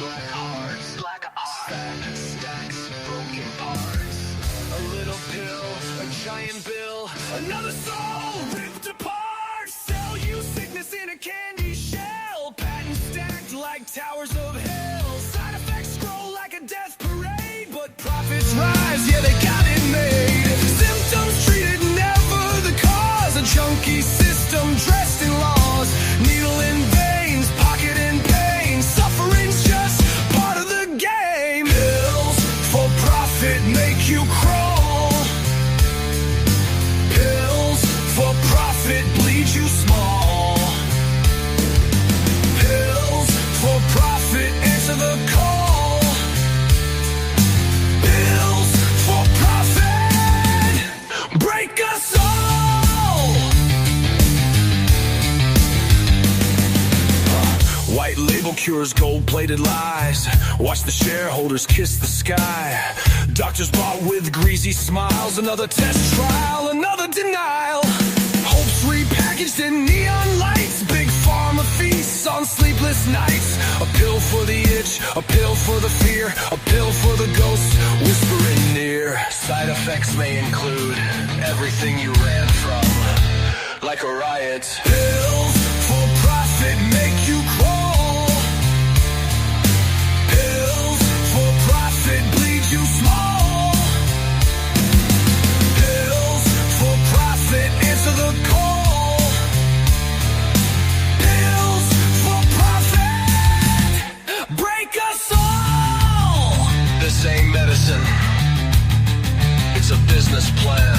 black hearts, stacks, broken parts. A little pill, a giant bill, another soul ripped apart. Sell you sickness in a candy shell, patents stacked like towers of hell. Side effects scroll like a death parade, but profits rise, yeah, they got it made. Symptoms treated, never the cause. A junkie system dressed in laws, needle in veins, pocket in pain. Suffering's just part of the game. Pills for profit make you crawl. Pills for profit bleed you small. Pills for profit answer the call. Pills for profit break us all. White label cures, gold-plated lies. Watch the shareholders kiss the sky. Doctors bought with greasy smiles. Another test trial, another denial. Hopes repackaged in neon lights. Big pharma feasts on sleepless nights. A pill for the itch, a pill for the fear, a pill for the ghost whispering near. Side effects may include everything you ran from, like a riot. Pills for profit make you crawl. Pills for profit bleed you small. Pills for profit answer the call. Pills for profit break us all. This ain't medicine, it's a business plan.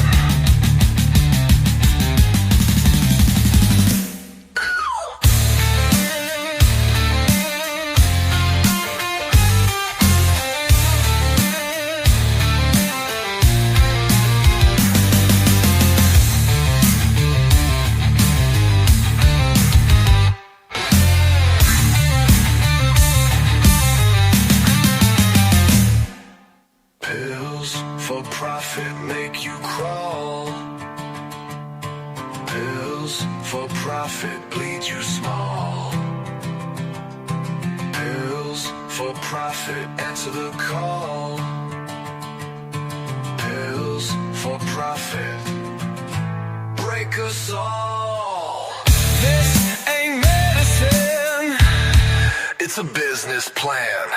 Pills for profit make you crawl. Pills for profit bleed you small. Pills for profit answer the call. Pills for profit break us all. This ain't medicine, it's a business plan.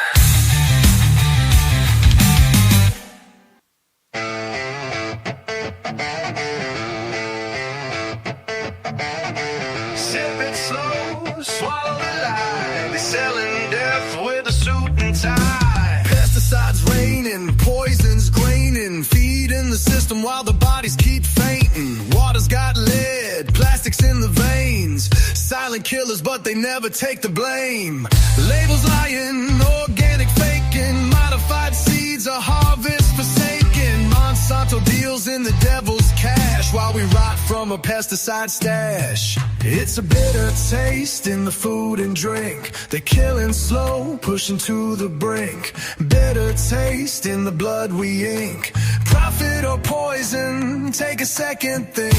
Sip it slow, swallow the lie. They selling death with a suit and tie. Pesticides raining, poisons graining, feeding the system while the bodies keep fainting. Water's got lead, plastics in the veins. Silent killers, but they never take the blame. Labels lying, organic faking, modified seeds, a harvest forsaken. Monsanto deals in the devil's cash while we rot from a pesticide stash. It's a bitter taste in the food and drink. They're killing slow, pushing to the brink. Bitter taste in the blood we ink. Profit or poison, take a second think.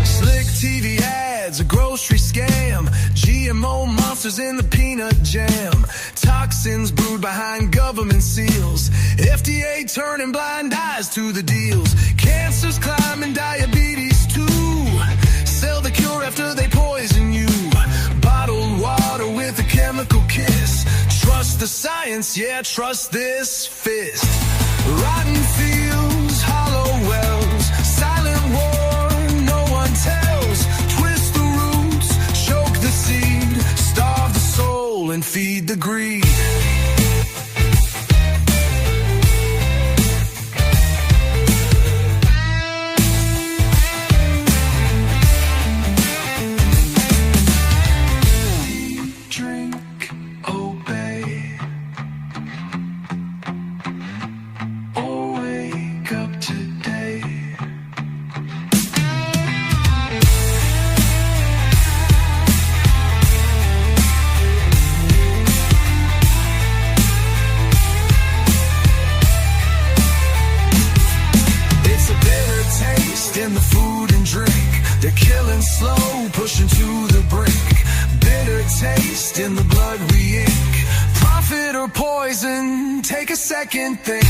Slick TV ads, a grocery scam. GMO monsters in the peanut jam. Toxins brewed behind government seals. FDA turning blind eyes to the deals. Cancer's climbing, diabetes too. Sell the cure after they poison you. Bottled water with a chemical kiss. Trust the science, yeah, trust this fist. Rotten fields, hollow wells. Silent war, no one tells. Twist the roots, choke the seed. Starve the soul and feed the greed. second thing.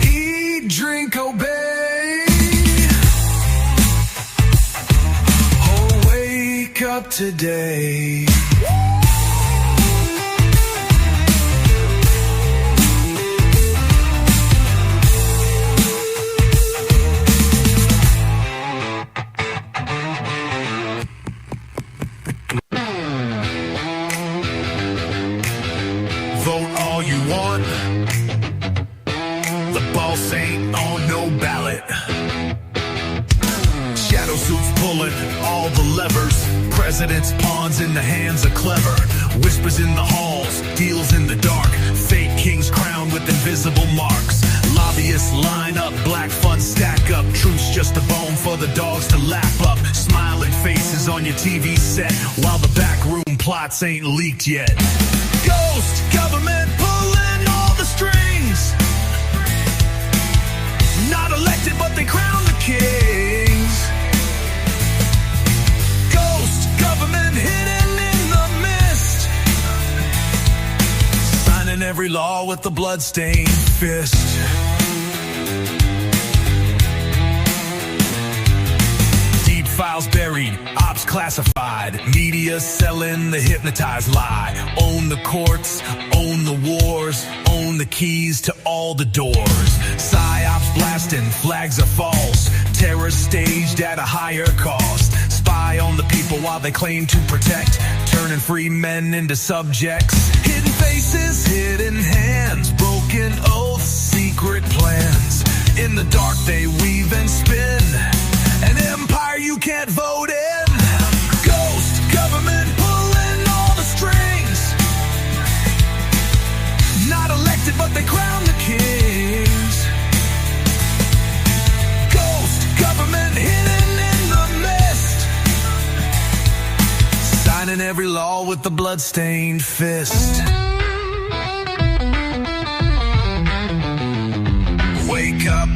Eat, drink, obey. Oh, wake up today. Vote all you want. The boss ain't on no ballot. Shadow suits pulling all the levers. President's pawns in the hands of clever. Whispers in the halls, deals in the dark. Fake kings crowned with invisible marks. Lobbyists line up, black funds stack up. Truth's just a bone for the dogs to lap up. Smiling faces on your TV set, while the backroom plots ain't leaked yet. Ghost government pulling all the strings. Not elected, but they crown the kings. Ghost government hidden in the mist, signing every law with the bloodstained fist. Files buried, ops classified, media selling the hypnotized lie. Own the courts, own the wars, own the keys to all the doors. Psyops blasting, flags are false. Terror staged at a higher cost. Spy on the people while they claim to protect, turning free men into subjects. Hidden faces, hidden hands, broken oaths, secret plans. In the dark they weave and spin, an empire you can't vote in. Ghost government pulling all the strings. Not elected, but they crown the kings. Ghost government hidden in the mist, signing every law with the bloodstained fist. Wake up,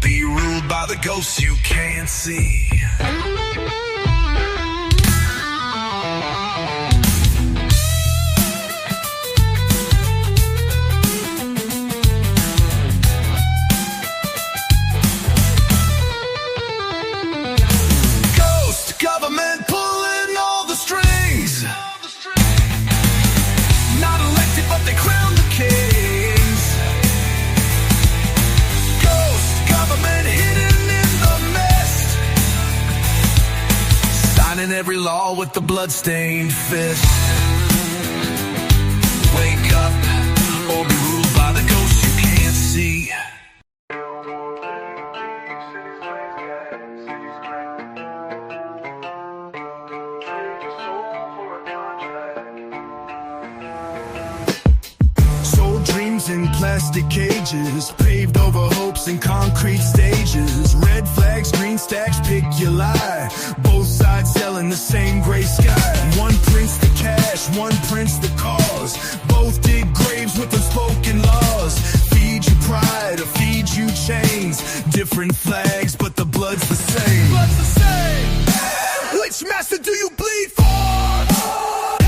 be ruled by the ghosts you can't see. Ghost government pulling all the strings. Not elected, but they crown the kings. Government hidden in the mist, signing every law with the bloodstained fist. Wake up, or be ruled by the ghosts you can't see. Sold dreams in plastic cages, paved over hopes in concrete stages. Red flags, green stacks, pick your lie. Both sides selling the same gray sky. One prints the cash, one prints the cause. Both dig graves with unspoken laws. Feed you pride or feed you chains. Different flags, but the blood's the same. Blood's the same. Which master do you bleed for?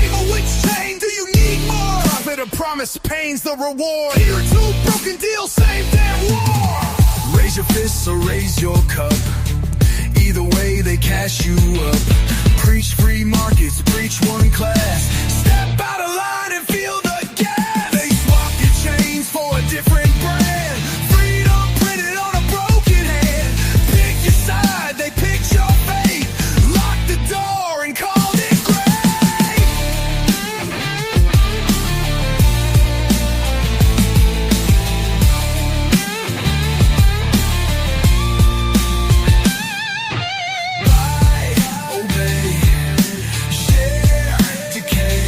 Able, which chain do you need more? Profit or promise, pain's the reward. Here are two broken deals, same damn war. Raise your fists or raise your cup. Either way, they cash you up. Preach free markets, preach one class. Step out of line and feel the gas. They swap your chains for a different brand. Freedom printed on a broken hand. Pick your side, they picked your fate. Lock the door and called it great. Buy, obey, share, decay.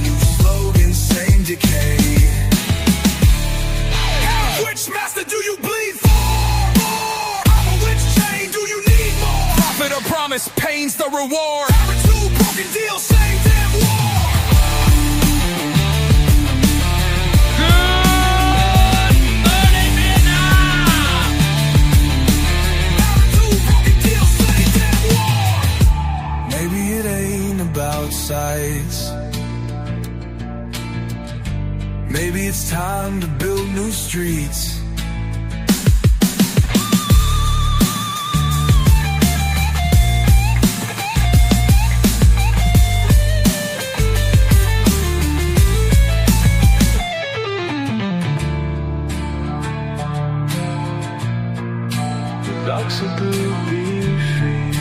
New slogan, same decay. Which master do you bleed for? More. Which chain do you need more? Profit or promise, pain's the reward. Two broken deals, same damn war. Two broken deals, same damn war. Maybe it ain't about sides. Maybe it's time to build new streets. Ducks are being free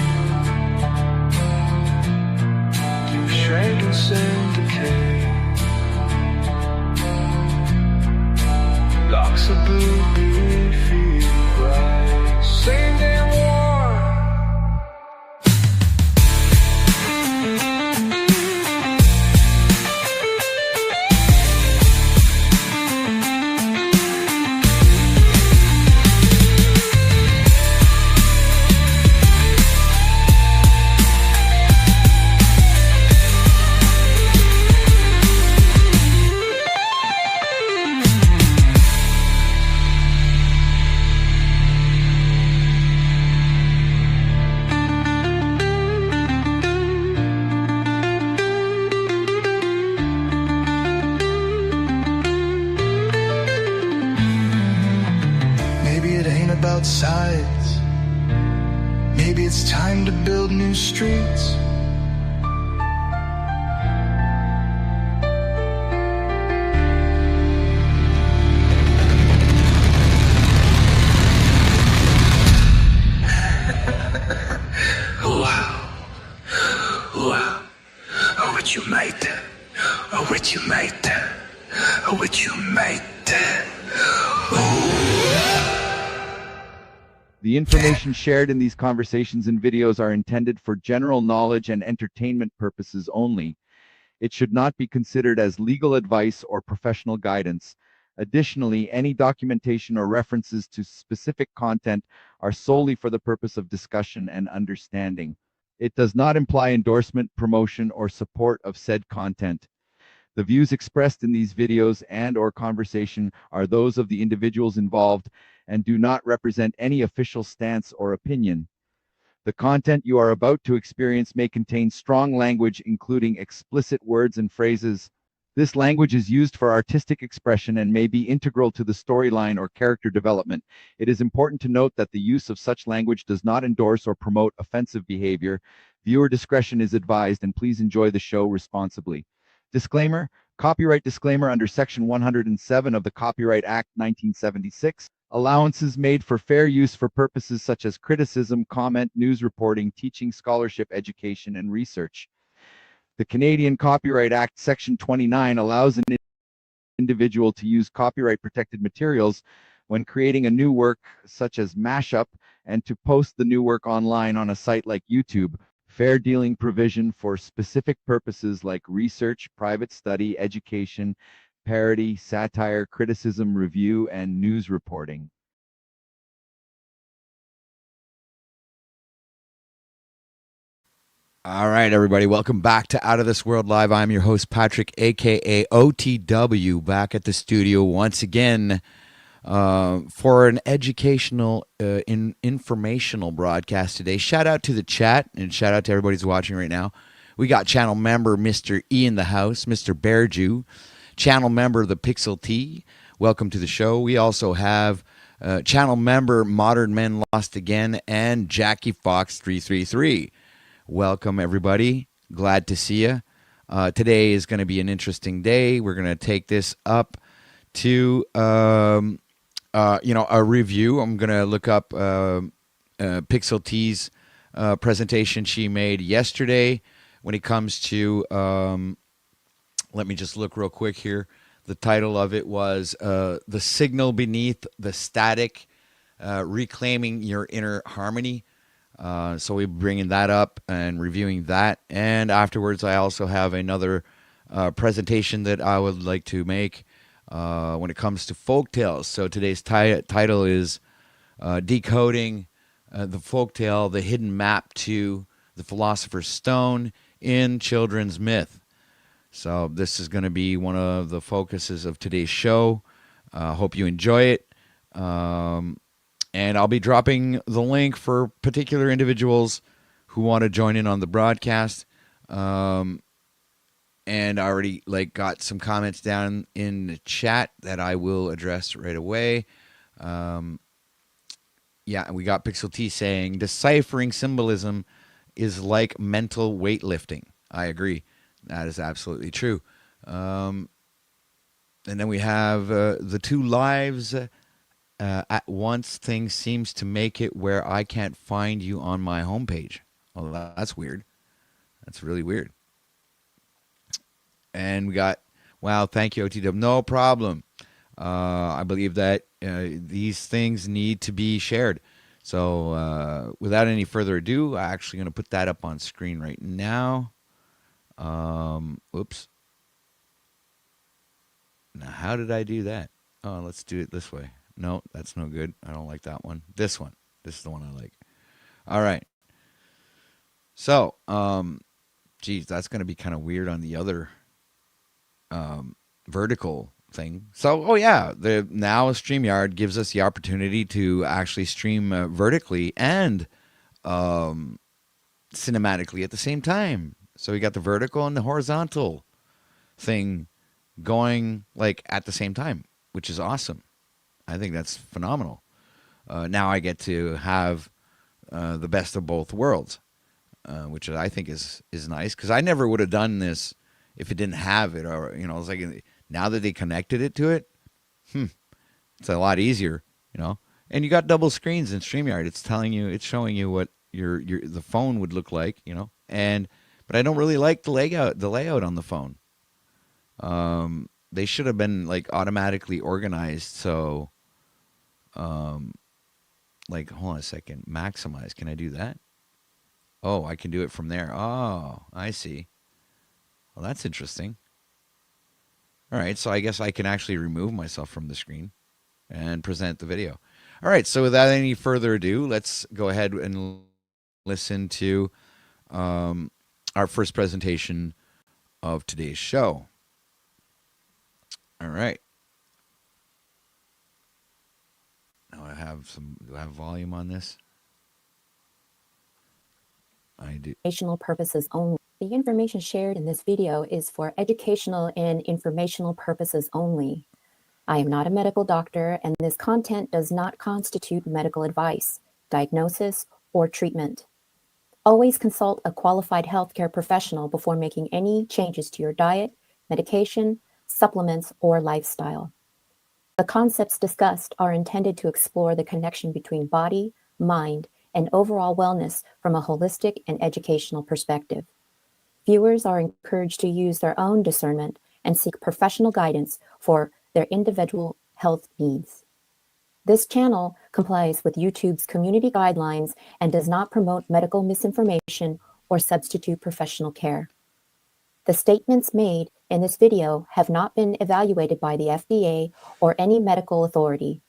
to shrink and syndicate. Ducks are being free, right? Same damn war. About sides. Maybe it's time to build new streets. Wow. Wow. Oh, what you made. Oh, what you made. Oh, what you made. The information shared in these conversations and videos are intended for general knowledge and entertainment purposes only. It should not be considered as legal advice or professional guidance. Additionally, any documentation or references to specific content are solely for the purpose of discussion and understanding. It does not imply endorsement, promotion, or support of said content. The views expressed in these videos and/or conversation are those of the individuals involved and do not represent any official stance or opinion. The content you are about to experience may contain strong language, including explicit words and phrases. This language is used for artistic expression and may be integral to the storyline or character development. It is important to note that the use of such language does not endorse or promote offensive behavior. Viewer discretion is advised, and please enjoy the show responsibly. Disclaimer: copyright disclaimer under Section 107 of the Copyright Act 1976. Allowances made for fair use for purposes such as criticism, comment, news reporting, teaching, scholarship, education, and research. The Canadian Copyright Act Section 29 allows an individual to use copyright-protected materials when creating a new work, such as mashup, and to post the new work online on a site like YouTube. Fair dealing provision for specific purposes like research, private study, education, parody, satire, criticism, review, and news reporting. All right, everybody, welcome back to Out of This World Live. I'm your host, Patrick, aka OTW, back at the studio once again for an educational, informational broadcast today. Shout out to the chat and shout out to everybody who's watching right now. We got channel member Mr. E in the house, Mr. Bearju, channel member The Pixel T. Welcome to the show. We also have channel member Modern Men Lost Again and Jackie Fox 333. Welcome, everybody. Glad to see you. Today is going to be an interesting day. We're going to take this up to a review. I'm going to look up Pixel T's presentation she made yesterday when it comes to, let me just look real quick here. The title of it was The Signal Beneath the Static, Reclaiming Your Inner Harmony. So we're bringing that up and reviewing that. And afterwards, I also have another presentation that I would like to make when it comes to folktales. So today's title is Decoding the Folktale, the Hidden Map to the Philosopher's Stone in Children's Myth. So this is going to be one of the focuses of today's show. Hope you enjoy it. And I'll be dropping the link for particular individuals who want to join in on the broadcast. and I already like got some comments down in the chat that I will address right away. Yeah, we got Pixel T saying deciphering symbolism is like mental weightlifting. I agree. That is absolutely true. And then we have the two lives at once thing seems to make it where I can't find you on my homepage. Well, that's weird. That's really weird. And we got, wow, thank you, OTW. No problem. I believe that these things need to be shared. So without any further ado, I'm actually going to put that up on screen right now. Oops. Now, how did I do that? Oh, let's do it this way. No, that's no good. I don't like that one. This one. This is the one I like. All right. So, geez, that's going to be kind of weird on the other vertical thing. So, oh yeah, now StreamYard gives us the opportunity to actually stream vertically and cinematically at the same time. So we got the vertical and the horizontal thing going like at the same time, which is awesome. I think that's phenomenal. Now I get to have the best of both worlds, which I think is nice, because I never would have done this if it didn't have it, or it's like now that they connected it to it, it's a lot easier, And you got double screens in StreamYard. It's showing you what the phone would look like, but I don't really like the layout on the phone. They should have been like automatically organized. So, like, hold on a second, maximize. Can I do that? Oh, I can do it from there. Oh, I see. Well, that's interesting. All right, so I guess I can actually remove myself from the screen and present the video. All right, so without any further ado, let's go ahead and listen to our first presentation of today's show. All right. Now do I have volume on this? I do. Educational purposes only. The information shared in this video is for educational and informational purposes only. I am not a medical doctor, and this content does not constitute medical advice, diagnosis, or treatment. Always consult a qualified healthcare professional before making any changes to your diet, medication, supplements, or lifestyle. The concepts discussed are intended to explore the connection between body, mind, and overall wellness from a holistic and educational perspective. Viewers are encouraged to use their own discernment and seek professional guidance for their individual health needs. This channel complies with YouTube's community guidelines and does not promote medical misinformation or substitute professional care. The statements made in this video have not been evaluated by the FDA or any medical authority.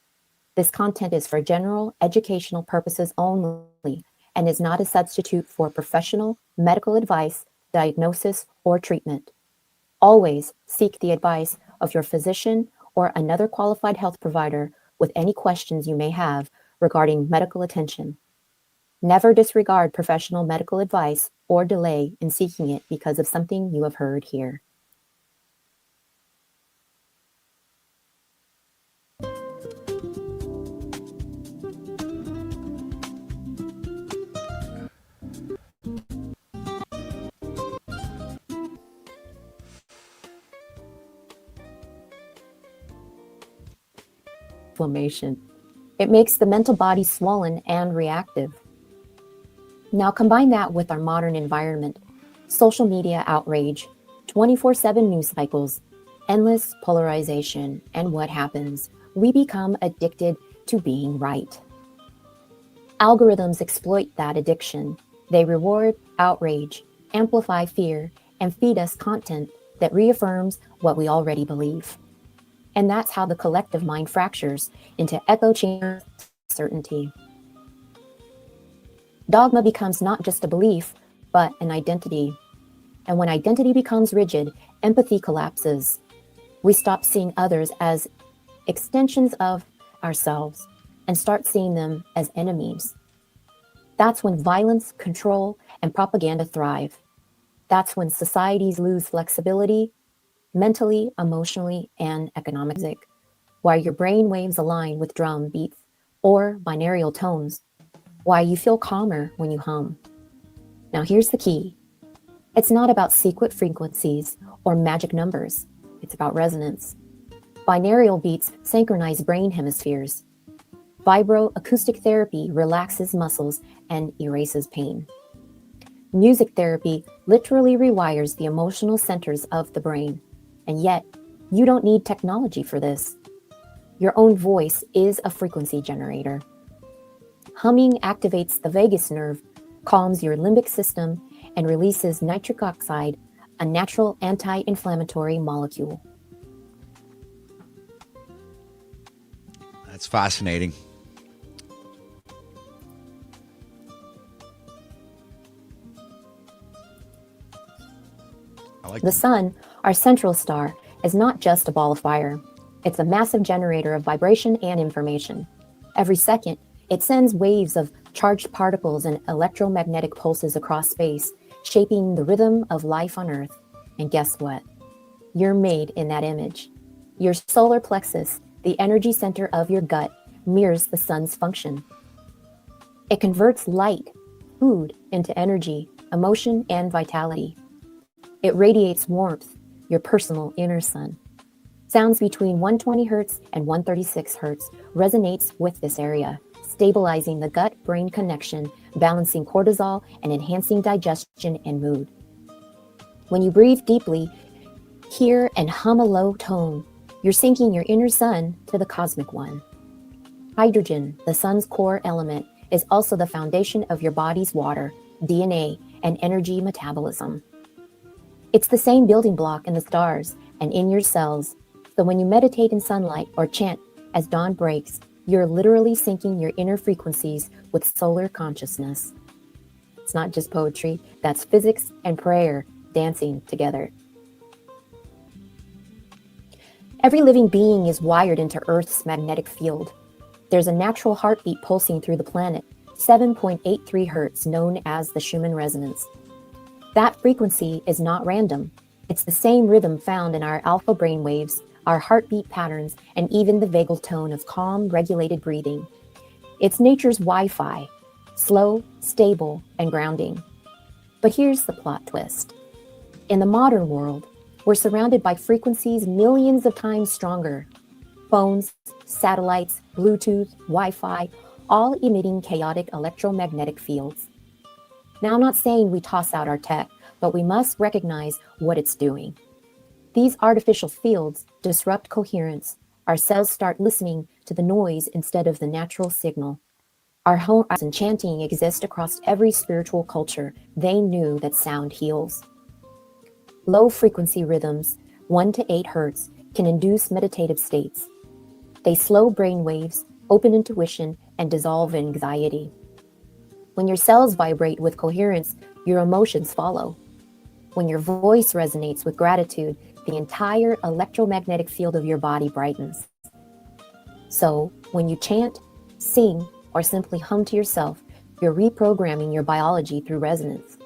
This content is for general educational purposes only and is not a substitute for professional medical advice, diagnosis, or treatment. Always seek the advice of your physician or another qualified health provider with any questions you may have regarding medical attention. Never disregard professional medical advice or delay in seeking it because of something you have heard here. Inflammation. It makes the mental body swollen and reactive. Now combine that with our modern environment, social media outrage, 24/7 news cycles, endless polarization, and what happens? We become addicted to being right. Algorithms exploit that addiction. They reward outrage, amplify fear, and feed us content that reaffirms what we already believe. And that's how the collective mind fractures into echo chamber certainty. Dogma becomes not just a belief, but an identity. And when identity becomes rigid, empathy collapses. We stop seeing others as extensions of ourselves and start seeing them as enemies. That's when violence, control, and propaganda thrive. That's when societies lose flexibility, mentally, emotionally, and economically, while your brain waves align with drum beats or binaural tones, why you feel calmer when you hum. Now here's the key. It's not about secret frequencies or magic numbers. It's about resonance. Binaural beats synchronize brain hemispheres. Vibroacoustic therapy relaxes muscles and erases pain. Music therapy literally rewires the emotional centers of the brain. And yet, you don't need technology for this. Your own voice is a frequency generator. Humming activates the vagus nerve, calms your limbic system, and releases nitric oxide, a natural anti-inflammatory molecule. That's fascinating. I like The sun, our central star, is not just a ball of fire. It's a massive generator of vibration and information. Every second, it sends waves of charged particles and electromagnetic pulses across space, shaping the rhythm of life on Earth. And guess what? You're made in that image. Your solar plexus, the energy center of your gut, mirrors the sun's function. It converts light, food, into energy, emotion, and vitality. It radiates warmth, your personal inner sun. Sounds between 120 Hz and 136 Hz resonates with this area, stabilizing the gut-brain connection, balancing cortisol, and enhancing digestion and mood. When you breathe deeply, hear and hum a low tone, you're syncing your inner sun to the cosmic one. Hydrogen, the sun's core element, is also the foundation of your body's water, DNA, and energy metabolism. It's the same building block in the stars and in your cells, so when you meditate in sunlight or chant as dawn breaks, you're literally syncing your inner frequencies with solar consciousness. It's not just poetry, that's physics and prayer dancing together. Every living being is wired into Earth's magnetic field. There's a natural heartbeat pulsing through the planet, 7.83 Hz, known as the Schumann resonance. That frequency is not random. It's the same rhythm found in our alpha brainwaves, our heartbeat patterns, and even the vagal tone of calm, regulated breathing. It's nature's Wi-Fi, slow, stable, and grounding. But here's the plot twist. In the modern world, we're surrounded by frequencies millions of times stronger. Phones, satellites, Bluetooth, Wi-Fi, all emitting chaotic electromagnetic fields. Now, I'm not saying we toss out our tech, but we must recognize what it's doing. These artificial fields disrupt coherence. Our cells start listening to the noise instead of the natural signal. Our home and chanting exist across every spiritual culture. They knew that sound heals. Low frequency rhythms, 1 to 8 Hz, can induce meditative states. They slow brain waves, open intuition, and dissolve anxiety. When your cells vibrate with coherence, your emotions follow. When your voice resonates with gratitude, the entire electromagnetic field of your body brightens. So, when you chant, sing, or simply hum to yourself, you're reprogramming your biology through resonance.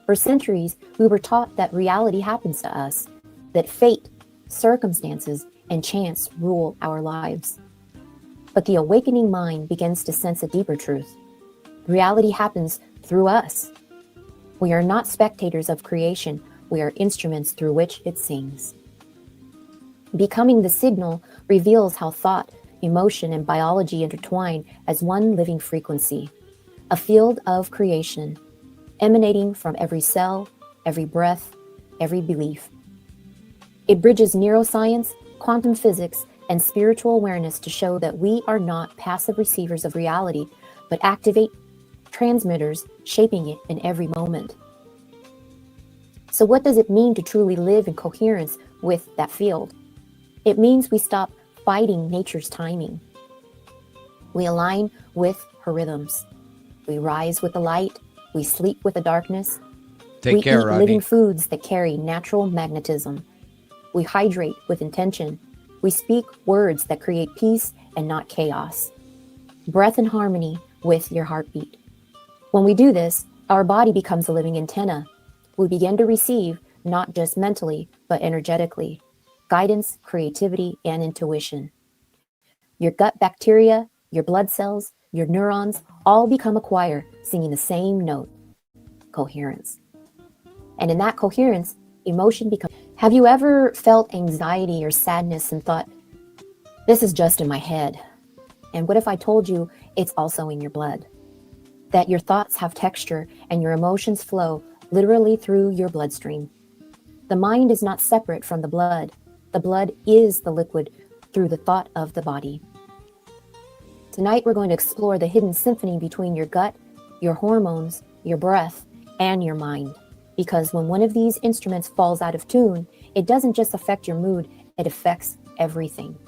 For centuries, we were taught that reality happens to us, that fate, circumstances, and chance rule our lives. But the awakening mind begins to sense a deeper truth. Reality happens through us. We are not spectators of creation, we are instruments through which it sings. Becoming the signal reveals how thought, emotion, and biology intertwine as one living frequency, a field of creation, emanating from every cell, every breath, every belief. It bridges neuroscience, quantum physics, and spiritual awareness to show that we are not passive receivers of reality, but activate transmitters shaping it in every moment. So what does it mean to truly live in coherence with that field? It means we stop fighting nature's timing. We align with her rhythms. We rise with the light. We sleep with the darkness. Take care, We eat Rodney. living foods that carry natural magnetism. We hydrate with intention. We speak words that create peace and not chaos. Breath in harmony with your heartbeat. When we do this, our body becomes a living antenna. we begin to receive, not just mentally, but energetically, guidance, creativity, and intuition. Your gut bacteria, your blood cells, your neurons all become a choir singing the same note, coherence. And in that coherence, emotion becomes. Have you ever felt anxiety or sadness and thought, this is just in my head? And what if I told you it's also in your blood? That your thoughts have texture and your emotions flow literally through your bloodstream. The mind is not separate from the blood. The blood is the liquid through the thought of the body. Tonight, we're going to explore the hidden symphony between your gut, your hormones, your breath, and your mind. Because when one of these instruments falls out of tune, it doesn't just affect your mood, it affects everything.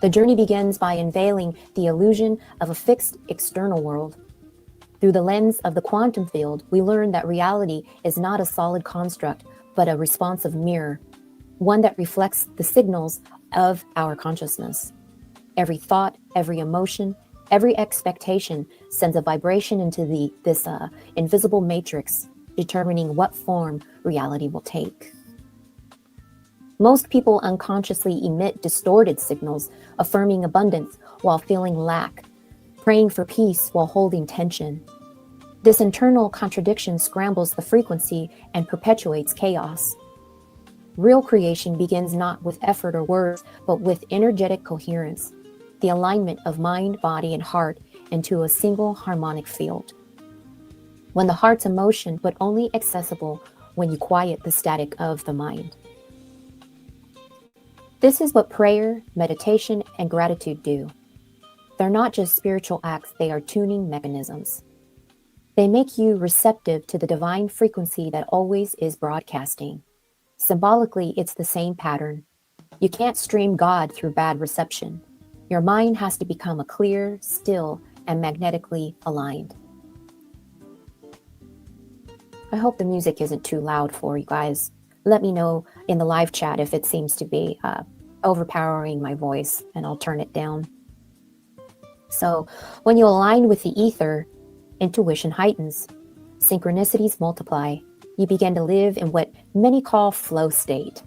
The journey begins by unveiling the illusion of a fixed external world. Through the lens of the quantum field, we learn that reality is not a solid construct, but a responsive mirror, one that reflects the signals of our consciousness. Every thought, every emotion, every expectation sends a vibration into this invisible matrix, determining what form reality will take. Most people unconsciously emit distorted signals, affirming abundance while feeling lack, praying for peace while holding tension. This internal contradiction scrambles the frequency and perpetuates chaos. Real creation begins not with effort or words, but with energetic coherence, the alignment of mind, body, and heart into a single harmonic field. When the heart's emotion, but only accessible when you quiet the static of the mind. This is what prayer, meditation, and gratitude do. They're not just spiritual acts, they are tuning mechanisms. They make you receptive to the divine frequency that always is broadcasting. Symbolically, it's the same pattern. You can't stream God through bad reception. Your mind has to become a clear, still, and magnetically aligned. I hope the music isn't too loud for you guys. Let me know in the live chat if it seems to be overpowering my voice, and I'll turn it down. So when you align with the ether, intuition heightens, synchronicities multiply. You begin to live in what many call flow state,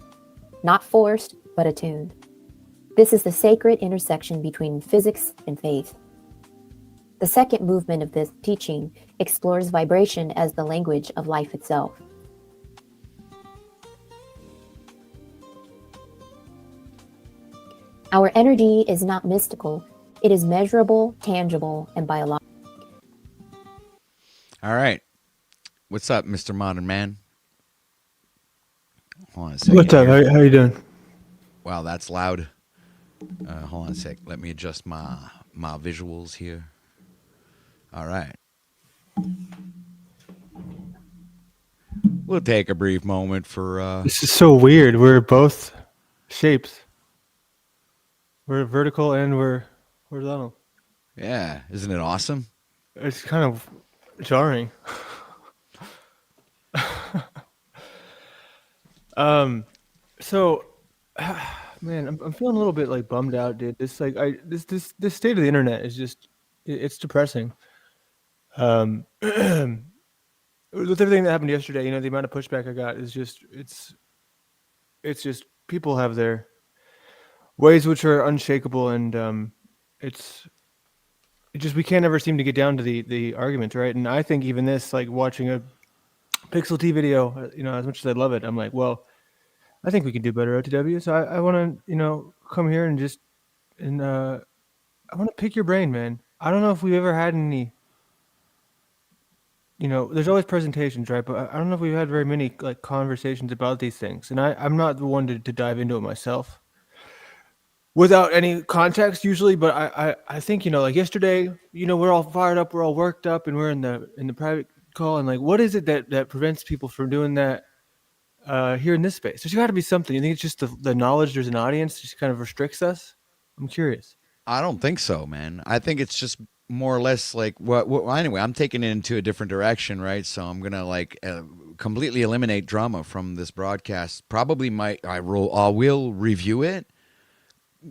not forced, but attuned. This is the sacred intersection between physics and faith. The second movement of this teaching explores vibration as the language of life itself. Our energy is not mystical. It is measurable, tangible, and biological. All right. What's up, Mr. Modern Man? Hold on a second. What's up? How you doing? Wow, that's loud. Hold on a sec. Let me adjust my visuals here. All right. We'll take a brief moment for... This is so weird. We're both shapes. We're vertical and we're horizontal. Yeah, isn't it awesome? It's kind of jarring. So, man, I'm feeling a little bit like bummed out, dude. This state of the internet is just it's depressing. With everything that happened yesterday, the amount of pushback I got is just it's just people have their ways which are unshakable, and it's just we can't ever seem to get down to the argument, right? And I think even this, like watching a Pixel T video, as much as I love it, I'm like, well, I think we can do better, OTW. So I want to, come here and I want to pick your brain, man. I don't know if we've ever had any, there's always presentations, right? But I don't know if we've had very many like conversations about these things. And I'm not the one to dive into it myself without any context usually. But I think, like yesterday, we're all fired up, we're all worked up, and we're in the private call. And like, what is it that prevents people from doing that here in this space? There's got to be something. You think it's just the knowledge there's an audience just kind of restricts us? I'm curious. I don't think so, man. I think it's just more or less like anyway, I'm taking it into a different direction, right? So I'm going to completely eliminate drama from this broadcast. Probably I will review it,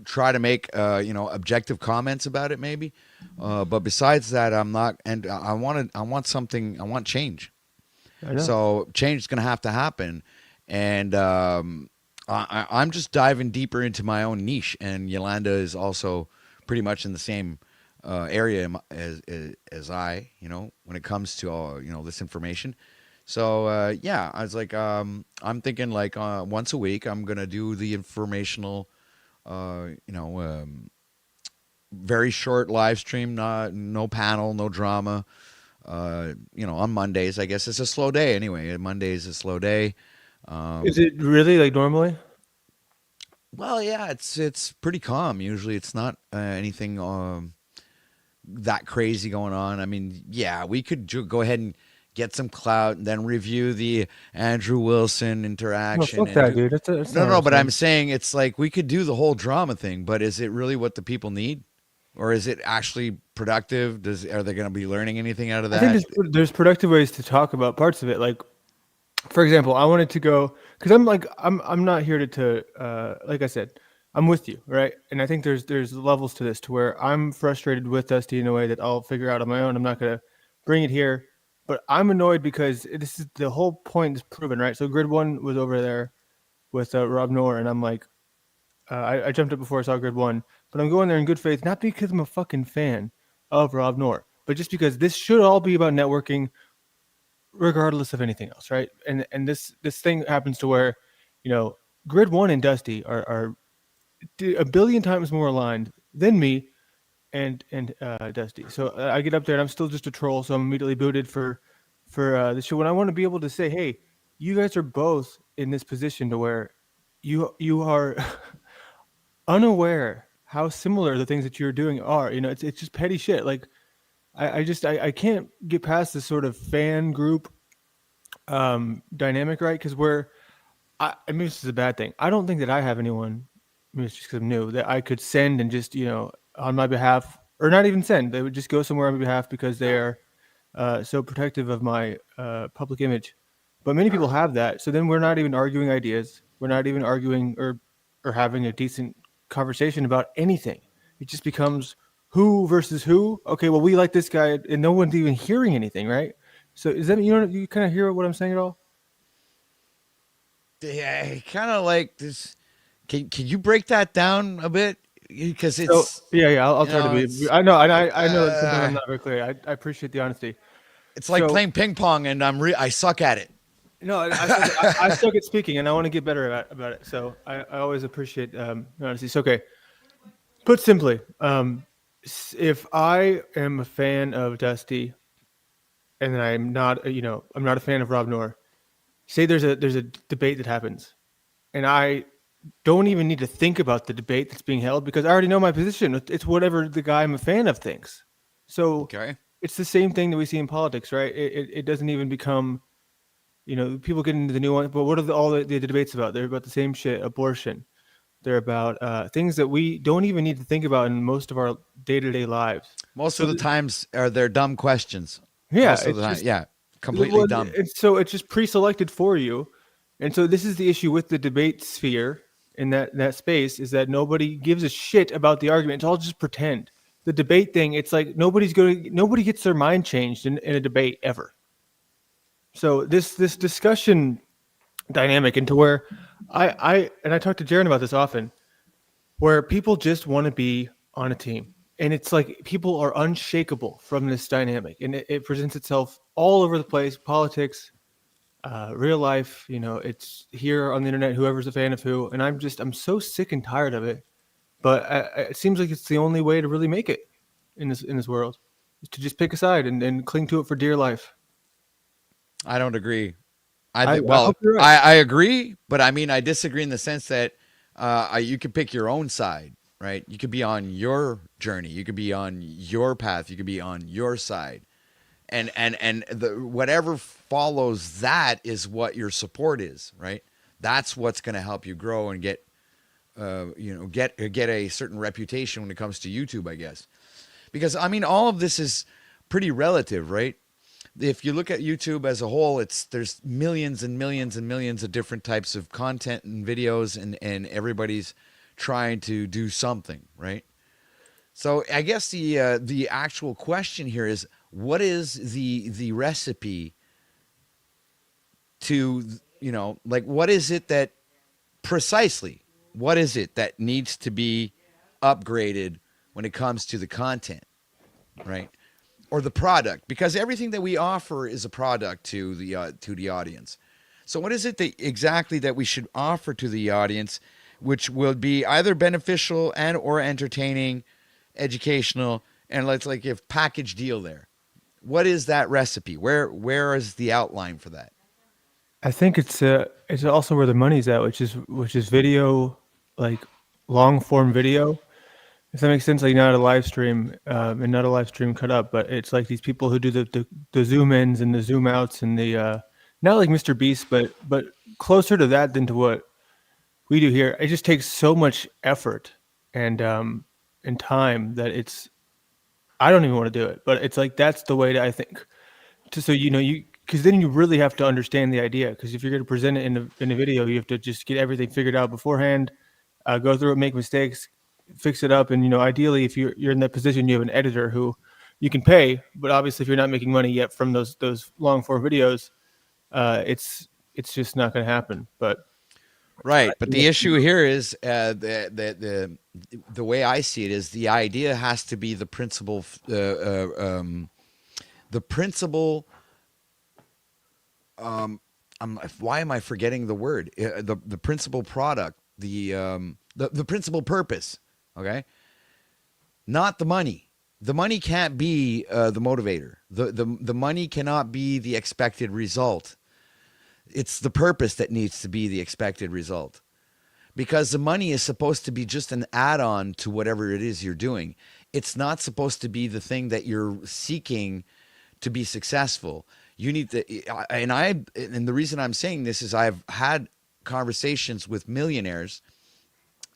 try to make objective comments about it maybe. But besides that, I'm not, and I want change. I know. So change is going to have to happen. And I'm just diving deeper into my own niche. And Yolanda is also pretty much in the same area as I, when it comes to all, this information. So yeah, I was like, I'm thinking like once a week, I'm going to do the informational, very short live stream, no panel, no drama. On Mondays, I guess it's a slow day anyway. Monday is a slow day. Is it really like normally? Well, yeah, it's pretty calm. Usually, it's not anything that crazy going on. I mean, yeah, we could go ahead and get some clout and then review the Andrew Wilson No, interaction. fuck that, dude. That's not what No, I'm but saying. I'm saying it's like we could do the whole drama thing, but is it really what the people need? Or is it actually productive? Are they going to be learning anything out of I that? think there's productive ways to talk about parts of it. Like, for example, I wanted to go because I'm not here to like I said, I'm with you, right? And I think there's levels to this to where I'm frustrated with Dusty in a way that I'll figure out on my own. I'm not gonna bring it here, but I'm annoyed because this is the whole point is proven, right? So Grid One was over there with Rob Noor, and I'm like, I jumped up before I saw Grid One, but I'm going there in good faith, not because I'm a fucking fan of Rob Noor, but just because this should all be about networking regardless of anything else, right? And this thing happens to where, Grid One and Dusty are a billion times more aligned than me and Dusty. So I get up there and I'm still just a troll, so I'm immediately booted for the show. When I want to be able to say, hey, you guys are both in this position to where you are unaware how similar the things that you're doing are. It's just petty shit. Like I can't get past this sort of fan group dynamic, right? Because I mean, this is a bad thing. I don't think that I have anyone, maybe it's just because I'm new, that I could send and just, on my behalf, or not even send. They would just go somewhere on my behalf because they are so protective of my public image. But many people have that. So then we're not even arguing ideas. We're not even arguing or having a decent conversation about anything. It just becomes who versus who. Okay, well, we like this guy, and no one's even hearing anything, right? So is that you kind of hear what I'm saying at all? Yeah, kind of like this. Can you break that down a bit? Because So it's yeah, I'll try to be. it's I know, and like I know that sometimes I'm not very clear. I appreciate the honesty. it's like So playing ping pong, and I suck at it. no, I suck at speaking, and I want to get better about it. So I always appreciate honesty. So okay, put simply, if I am a fan of Dusty, and I'm not, I'm not a fan of Rob Noor. Say there's a debate that happens, and I don't even need to think about the debate that's being held because I already know my position. It's whatever the guy I'm a fan of thinks. So Okay. it's the same thing that we see in politics, right? It doesn't even become, people get into the nuance. But what are all the debates about? They're about the same shit: abortion. They're about things that we don't even need to think about in most of our day-to-day lives. Most of the times are they're dumb questions. Yeah, Most of it's the time, just yeah, completely dumb. So it's just pre-selected for you, and so this is the issue with the debate sphere in that space is that nobody gives a shit about the argument. It's all just pretend. The debate thing, it's like nobody gets their mind changed in a debate ever. So this discussion dynamic into where I talk to Jaron about this often, where people just want to be on a team. And it's like people are unshakable from this dynamic. And it presents itself all over the place, politics, real life, it's here on the internet, whoever's a fan of who. And I'm so sick and tired of it. But it seems like it's the only way to really make it in this world, is to just pick a side and cling to it for dear life. I don't agree. I hope you're right. I agree, but I mean I disagree in the sense that you could pick your own side, right? You could be on your journey, you could be on your path, you could be on your side, and whatever follows that is what your support is, right? That's what's going to help you grow and get a certain reputation when it comes to YouTube, I guess, because I mean all of this is pretty relative, right? If you look at YouTube as a whole, there's millions and millions and millions of different types of content and videos, and everybody's trying to do something, right? So I guess the actual question here is, what is the recipe to, like, what is it that precisely, what is it that needs to be upgraded when it comes to the content, right? Or the product, because everything that we offer is a product to the audience. So what is it that exactly that we should offer to the audience, which will be either beneficial and or entertaining, educational, and let's like give package deal there. What is that recipe? Where is the outline for that? I think it's also where the money's at, which is video, like long form video. If that makes sense, like not a live stream, and not a live stream cut up, but it's like these people who do the zoom ins and the zoom outs and the not like Mr. Beast, but closer to that than to what we do here. It just takes so much effort and time that I don't even want to do it, but it's like that's the way that I think. So you because then you really have to understand the idea. Because if you're going to present it in a video, you have to just get everything figured out beforehand, go through it, make mistakes, fix it up, and ideally, if you're in that position, you have an editor who you can pay. But obviously, if you're not making money yet from those long form videos, it's just not going to happen. But Right, but the issue here is the way I see it is the idea has to be the principal, the principal. Why am I forgetting the word? The principal product, the principal purpose. Okay, not the money. The money can't be the motivator. The money cannot be the expected result. It's the purpose that needs to be the expected result, because the money is supposed to be just an add-on to whatever it is you're doing. It's not supposed to be the thing that you're seeking to be successful. You need to, and the reason I'm saying this is I've had conversations with millionaires,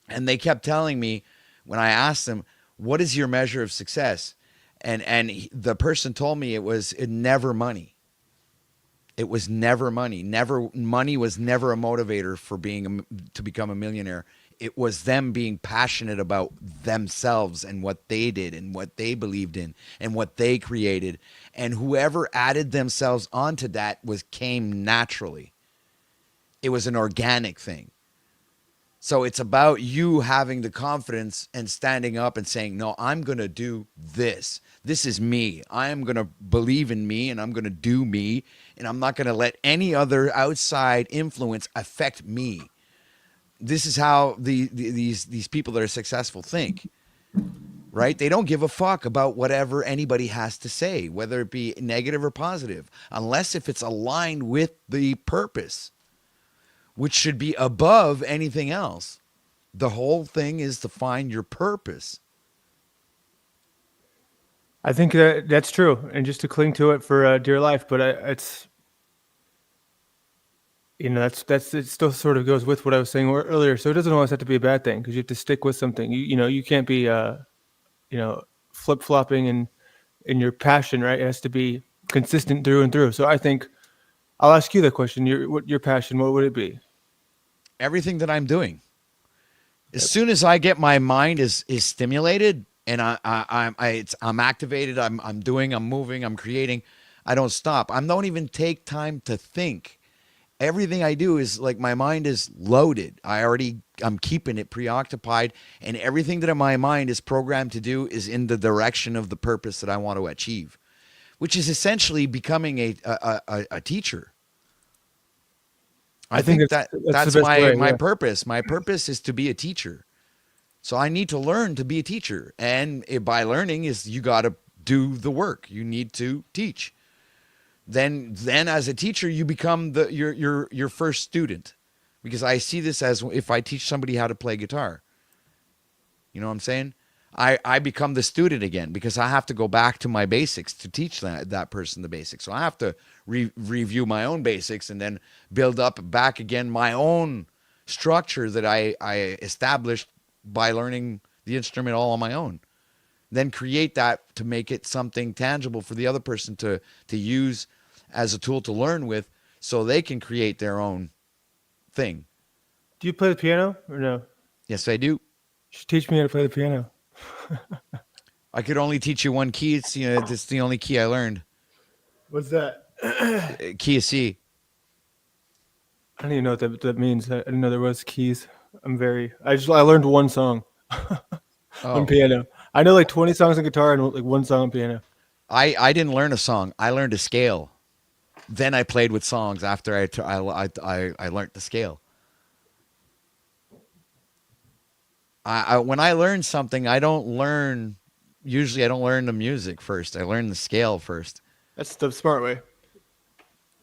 and they kept telling me when I asked them, what is your measure of success? And the person told me it was never money. It was never money. Money was never a motivator for to become a millionaire. It was them being passionate about themselves and what they did and what they believed in and what they created. And whoever added themselves onto that came naturally. It was an organic thing. So it's about you having the confidence and standing up and saying, no, I'm going to do this. This is me. I am going to believe in me, and I'm going to do me, and I'm not going to let any other outside influence affect me. This is how these people that are successful think, right? They don't give a fuck about whatever anybody has to say, whether it be negative or positive, unless if it's aligned with the purpose, which should be above anything else. The whole thing is to find your purpose. I think that's true, and just to cling to it for dear life. But it's it still sort of goes with what I was saying earlier. So it doesn't always have to be a bad thing, because you have to stick with something. You can't be flip flopping in your passion, right? It has to be consistent through and through. So I think I'll ask you the question: your passion, what would it be? Everything that I'm doing. As soon as I get my mind is stimulated and I'm activated, I'm doing, I'm moving, I'm creating, I don't stop. I don't even take time to think. Everything I do is like my mind is loaded. I'm keeping it preoccupied, and everything that in my mind is programmed to do is in the direction of the purpose that I want to achieve, which is essentially becoming a teacher. I think that's my purpose. My purpose is to be a teacher. So I need to learn to be a teacher. And by learning is you got to do the work. You need to teach. Then as a teacher, you become your first student. Because I see this as if I teach somebody how to play guitar. You know what I'm saying? I become the student again, because I have to go back to my basics to teach that person the basics. So I have to review my own basics and then build up back again my own structure that I established by learning the instrument all on my own. Then create that to make it something tangible for the other person to use as a tool to learn with, so they can create their own thing. Do you play the piano or no? Yes, I do. You should teach me how to play the piano. I could only teach you one key. It's the only key I learned. What's that? Key of C. I don't even know what that means. I didn't know there was keys. I learned one song on piano. I know like 20 songs on guitar and like one song on piano. I didn't learn a song. I learned a scale. Then I played with songs after I learned the scale. When I learn something, I don't learn. Usually, I don't learn the music first. I learn the scale first. That's the smart way.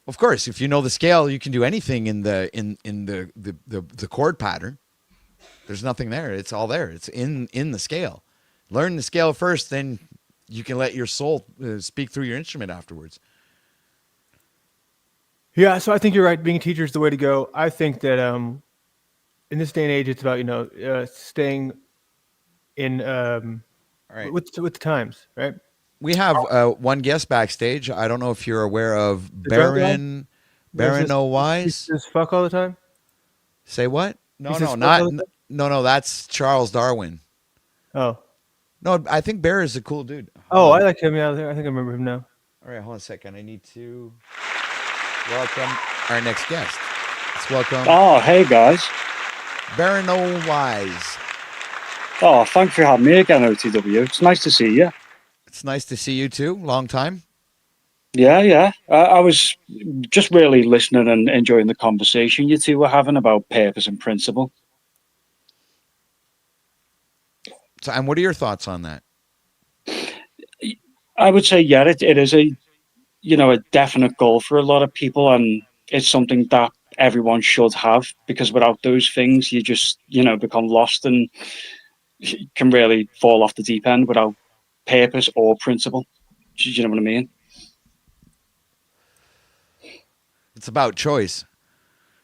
Of course, if you know the scale, you can do anything in the chord pattern. There's nothing there. It's all there. It's in the scale. Learn the scale first, then you can let your soul speak through your instrument afterwards. Yeah, so I think you're right. Being a teacher is the way to go. I think that in this day and age, it's about staying in All right. with the times, right? We have one guest backstage. I don't know if you're aware of The drunk guy? Baron He O'Wise. says fuck all the time. Say what? He No, says no, fuck not all the time? no. That's Charles Darwin. Oh, No, I think Bear is a cool dude. oh, Hold I on. like him. Yeah, I think I remember him now. All right, hold on a second. I need to welcome our next guest. Let's welcome Oh, hey guys. Baron O'Wise. Oh, thanks for having me again, OTW. It's nice to see you. It's nice to see you too. Long time. Yeah. I was just really listening and enjoying the conversation you two were having about purpose and principle. So, and what are your thoughts on that? I would say, yeah, it is a definite goal for a lot of people, and it's something that everyone should have, because without those things, you just, become lost and can really fall off the deep end without purpose or principle. Do you know what I mean? It's about choice.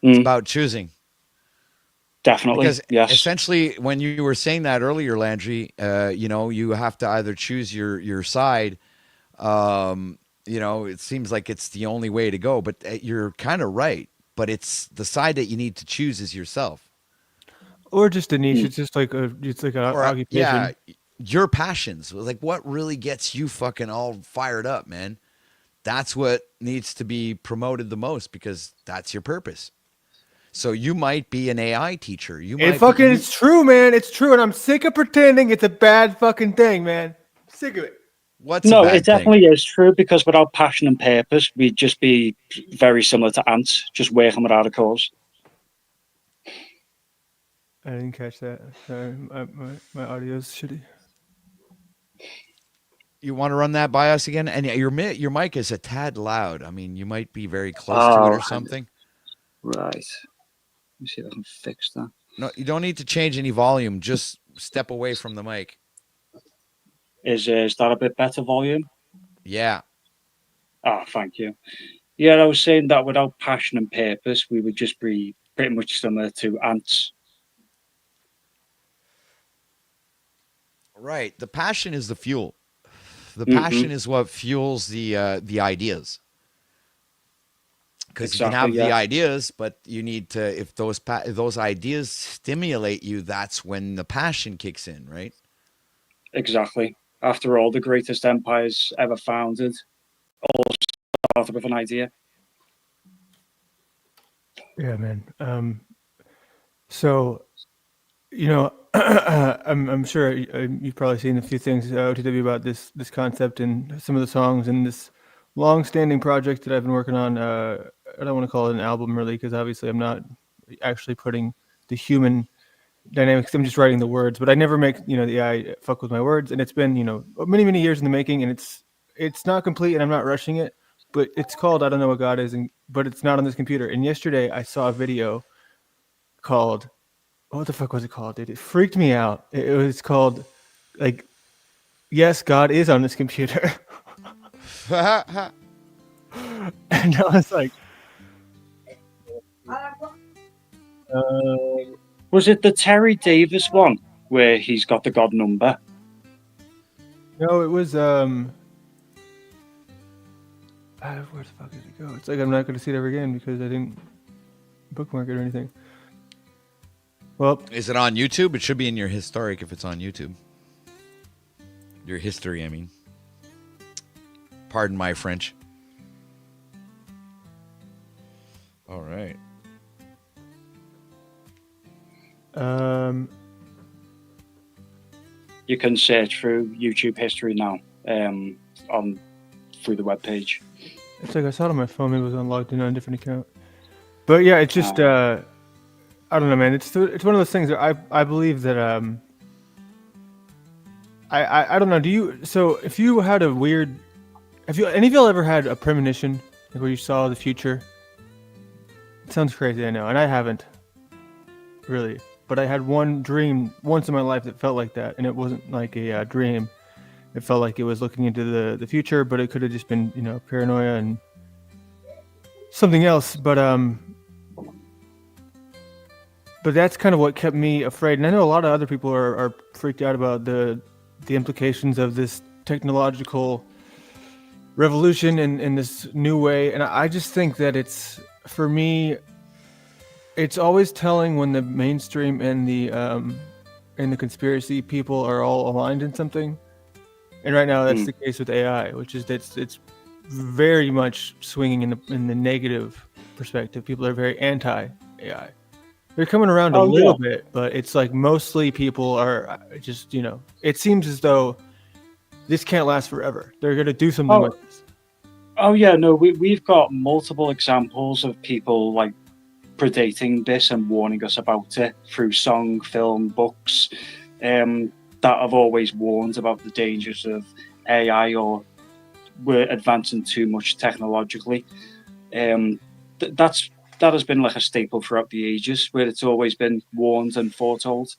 It's about choosing. Definitely. Because yes. essentially, when you were saying that earlier, Landry, you have to either choose your side. It seems like it's the only way to go, but you're kind of right. But it's the side that you need to choose is yourself. Or just a niche. It's just like an occupation. Yeah, your passions. Like, what really gets you fucking all fired up, man? That's what needs to be promoted the most, because that's your purpose. So you might be an AI teacher. It's true, man. It's true, and I'm sick of pretending it's a bad fucking thing, man. Sick of it. No, it definitely is true, because without passion and purpose, we'd just be very similar to ants, just working without a cause. I didn't catch that. Sorry, my audio's shitty. You want to run that by us again? And your mic is a tad loud. I mean, you might be very close to it or something. Right. Let me see if I can fix that. No, you don't need to change any volume. Just step away from the mic. Is that a bit better volume? Yeah. Oh, thank you. Yeah, I was saying that without passion and purpose, we would just be pretty much similar to ants. Right. The passion is the fuel. The passion is what fuels the ideas. Because you can have the ideas, but you need to, if those ideas stimulate you, that's when the passion kicks in, right? Exactly. After all, the greatest empires ever founded all started with an idea. Yeah, man. So, I'm sure you've probably seen a few things OTW about this concept and some of the songs and this long-standing project that I've been working on. I don't want to call it an album really, because obviously I'm not actually putting the human dynamics. I'm just writing the words, but I never make the AI fuck with my words, and it's been many years in the making, and it's not complete, and I'm not rushing it. But it's called I Don't Know What God Is, but it's not on this computer. And yesterday I saw a video called, what the fuck was it called, dude? It freaked me out. It was called, like, Yes, God Is on This Computer. And I was like, was it the Terry Davis one where he's got the God number? No, it was where the fuck did it go? It's like I'm not going to see it ever again because I didn't bookmark it or anything. Well, is it on YouTube? It should be in your historic if it's on YouTube. Your history, I mean. Pardon my French. All right. You can search through YouTube history now through the webpage. It's like I saw it on my phone. Maybe it was unlogged in on a different account. But yeah, it's just I don't know, man. It's one of those things that I believe that I don't know. So if you had a weird, any of y'all ever had a premonition, like where you saw the future? It sounds crazy, I know, and I haven't really, but I had one dream once in my life that felt like that, and it wasn't like a dream. It felt like it was looking into the future, but it could have just been, paranoia and something else. But that's kind of what kept me afraid. And I know a lot of other people are freaked out about the implications of this technological revolution in this new way. And I just think that for me, it's always telling when the mainstream and the conspiracy people are all aligned in something. And right now that's the case with AI, which is that it's very much swinging in the negative perspective. People are very anti-AI. They're coming around a little bit, but it's like mostly people are just, it seems as though this can't last forever. They're going to do something with this. Oh, yeah, no, we've got multiple examples of people like predating this and warning us about it through song, film, books that have always warned about the dangers of AI or we're advancing too much technologically. That has been like a staple throughout the ages, where it's always been warned and foretold.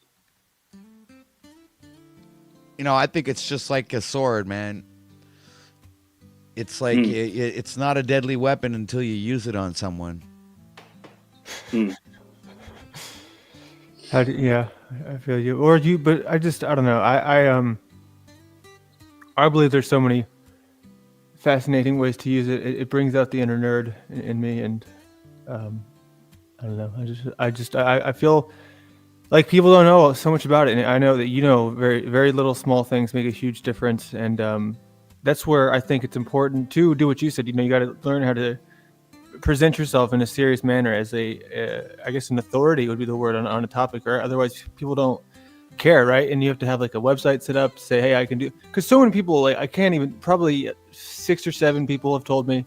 I think it's just like a sword, man. It's like it's not a deadly weapon until you use it on someone. Yeah, I feel you. But I don't know. I believe there's so many fascinating ways to use it. It brings out the inner nerd in me, and I don't know. I feel like people don't know so much about it, and I know that very very little small things make a huge difference, and that's where I think it's important to do what you said. You got to learn how to present yourself in a serious manner as I guess an authority would be the word on a topic, or otherwise people don't care, right? And you have to have like a website set up to say, hey, I can do, because so many people, like I can't even, probably 6 or 7 people have told me,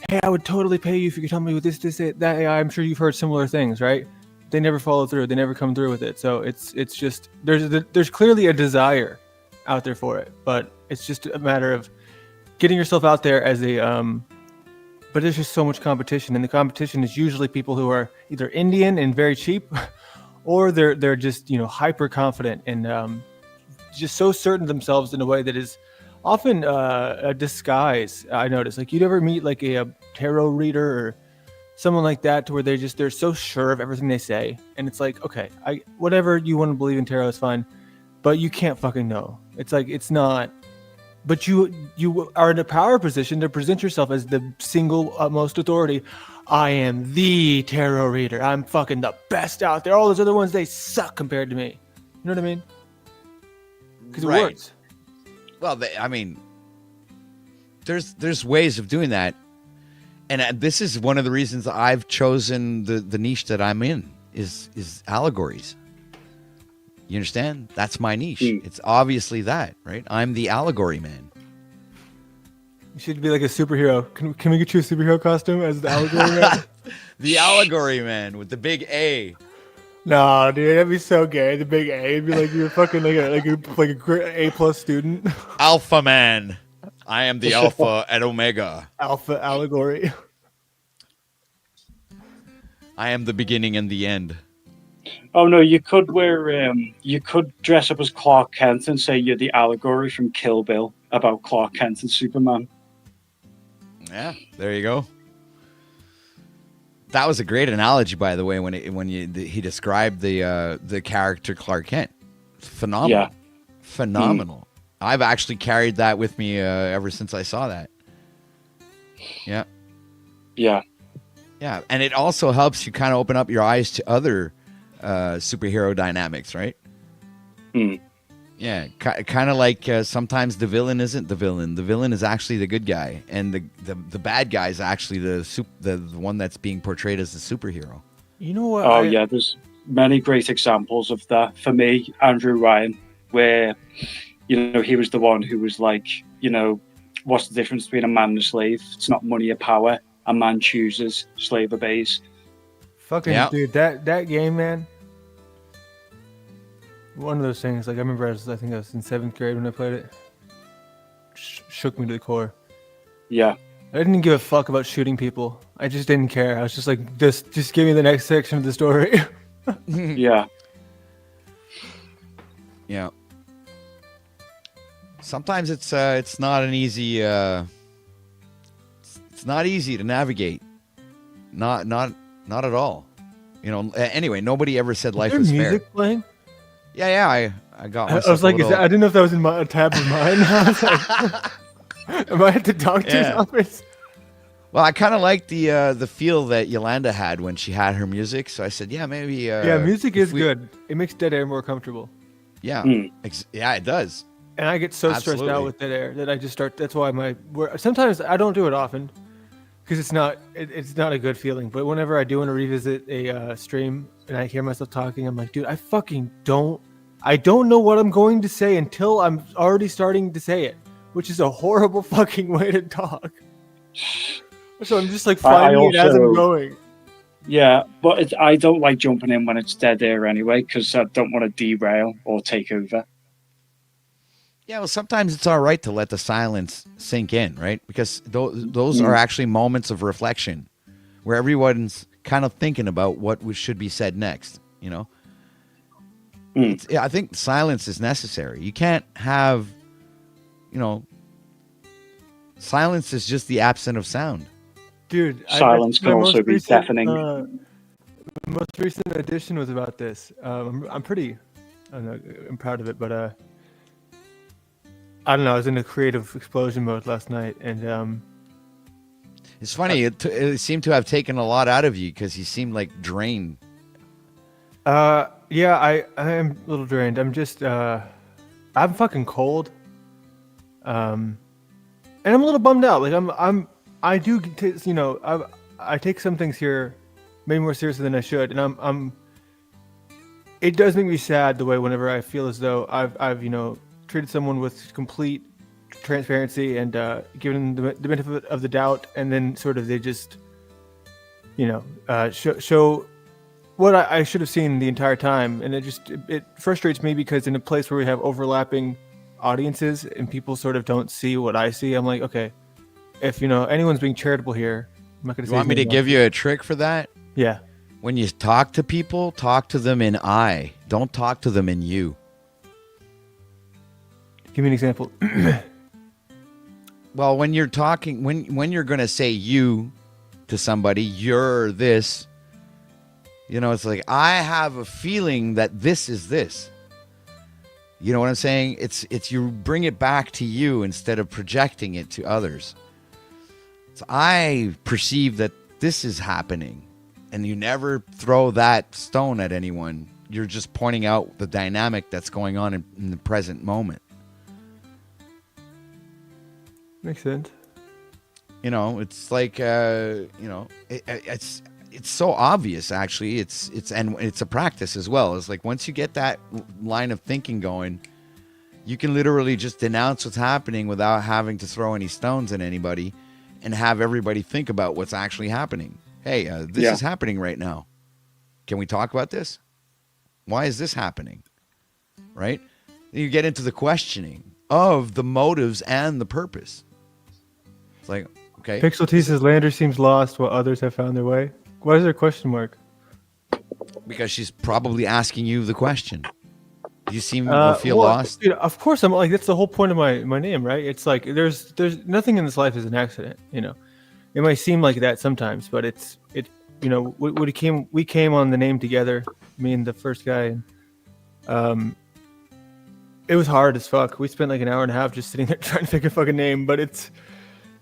hey, I would totally pay you if you could tell me with this, that AI. I'm sure you've heard similar things, right? They never follow through. They never come through with it. So it's just, there's clearly a desire out there for it, but it's just a matter of getting yourself out there as but there's just so much competition, and the competition is usually people who are either Indian and very cheap, or they're just hyper confident and just so certain of themselves in a way that is often a disguise. I notice, like, you'd ever meet like a tarot reader or someone like that, to where they're so sure of everything they say, and it's like, okay, whatever you want to believe in tarot is fine, but you can't fucking know. It's like, it's not. But you are in a power position to present yourself as the single most authority. I am the tarot reader. I'm fucking the best out there. All those other ones, they suck compared to me. You know what I mean? Because it works. Well, there's ways of doing that, and this is one of the reasons I've chosen the niche that I'm in is allegories. You understand? That's my niche. It's obviously that, right? I'm the allegory man. You should be like a superhero. Can we get you a superhero costume as the allegory man? The allegory man with the big A. No, dude, that'd be so gay. The big A. It'd be like you're fucking like a A+ student. Alpha man. I am the alpha and omega. Alpha allegory. I am the beginning and the end. Oh no, you could you could dress up as Clark Kent and say you're the allegory from Kill Bill about Clark Kent and Superman. Yeah, there you go. That was a great analogy, by the way, when he described the character Clark Kent. Phenomenal. Yeah. Phenomenal. I've actually carried that with me ever since I saw that. Yeah. Yeah. Yeah, and it also helps you kind of open up your eyes to other superhero dynamics, right? Yeah, kind of like sometimes the villain isn't the villain. The villain is actually the good guy, and the bad guy is actually the one that's being portrayed as the superhero. You know what? Oh, many great examples of that. For me, Andrew Ryan, where, you know, he was the one who was like, you know, what's the difference between a man and a slave? It's not money or power. A man chooses, slave obeys. Fucking Yeah. dude, that game, man. One of those things. Like I remember, I think I was in 7th grade when I played it. Shook me to the core. Yeah. I didn't give a fuck about shooting people. I just didn't care. I was just like, just give me the next section of the story. Yeah. Yeah. Sometimes it's not an easy it's not easy to navigate. Not at all. You know. Anyway, nobody ever said life Is is there fair. music playing? Yeah. I got. I was like, I didn't know if that was in a tab of mine. I was like, am I at the doctor's office? Well, I kind of like the feel that Yolanda had when she had her music. So I said, yeah, maybe. Yeah, music is good. It makes dead air more comfortable. Yeah, yeah, it does. And I get so stressed out with dead air that I just start. That's why sometimes I don't do it often because it's not a good feeling. But whenever I do want to revisit a stream and I hear myself talking, I'm like, dude, I don't know what I'm going to say until I'm already starting to say it, which is a horrible fucking way to talk. So I'm just like finding it as I'm going. Yeah, but I don't like jumping in when it's dead air anyway, because I don't want to derail or take over. Yeah, well, sometimes it's all right to let the silence sink in, right? Because those are actually moments of reflection where everyone's kind of thinking about what should be said next, you know? I think silence is necessary. You can't have, you know, silence is just the absence of sound. Dude, silence can also be deafening. The most recent edition was about this. I'm proud of it, but I don't know. I was in a creative explosion mode last night, and it's funny. It seemed to have taken a lot out of you because you seemed like drained. Yeah, I am a little drained. I'm just I'm fucking cold. And I'm a little bummed out. Like I take some things here maybe more seriously than I should, and it does make me sad the way whenever I feel as though I've treated someone with complete transparency and given them the benefit of the doubt, and then sort of they just show what I should have seen the entire time, and it frustrates me because in a place where we have overlapping audiences and people sort of don't see what I see, I'm like, okay, if anyone's being charitable here, I'm not going to say. You want me to give you a trick for that? Yeah. When you talk to people, talk to them in I. Don't talk to them in you. Give me an example. Well, when you're talking, when you're going to say you to somebody, you're this. It's like, I have a feeling that this is this. You know what I'm saying? It's you bring it back to you instead of projecting it to others. So I perceive that this is happening, and you never throw that stone at anyone. You're just pointing out the dynamic that's going on in the present moment. Makes sense. It's like it's so obvious, actually. It's a practice as well. It's like once you get that line of thinking going, you can literally just denounce what's happening without having to throw any stones at anybody, and have everybody think about what's actually happening. Hey, this is happening right now. Can we talk about this? Why is this happening? Right? Then you get into the questioning of the motives and the purpose. It's like, okay. Pixel T says Lander seems lost while others have found their way. Why is there a question mark? Because she's probably asking you the question. Do you seem to feel lost? Dude, of course, I'm like, that's the whole point of my name, right? It's like there's nothing in this life is an accident. It might seem like that sometimes, but we came on the name together, me and the first guy, and it was hard as fuck. We spent like an hour and a half just sitting there trying to pick a fucking name, but it's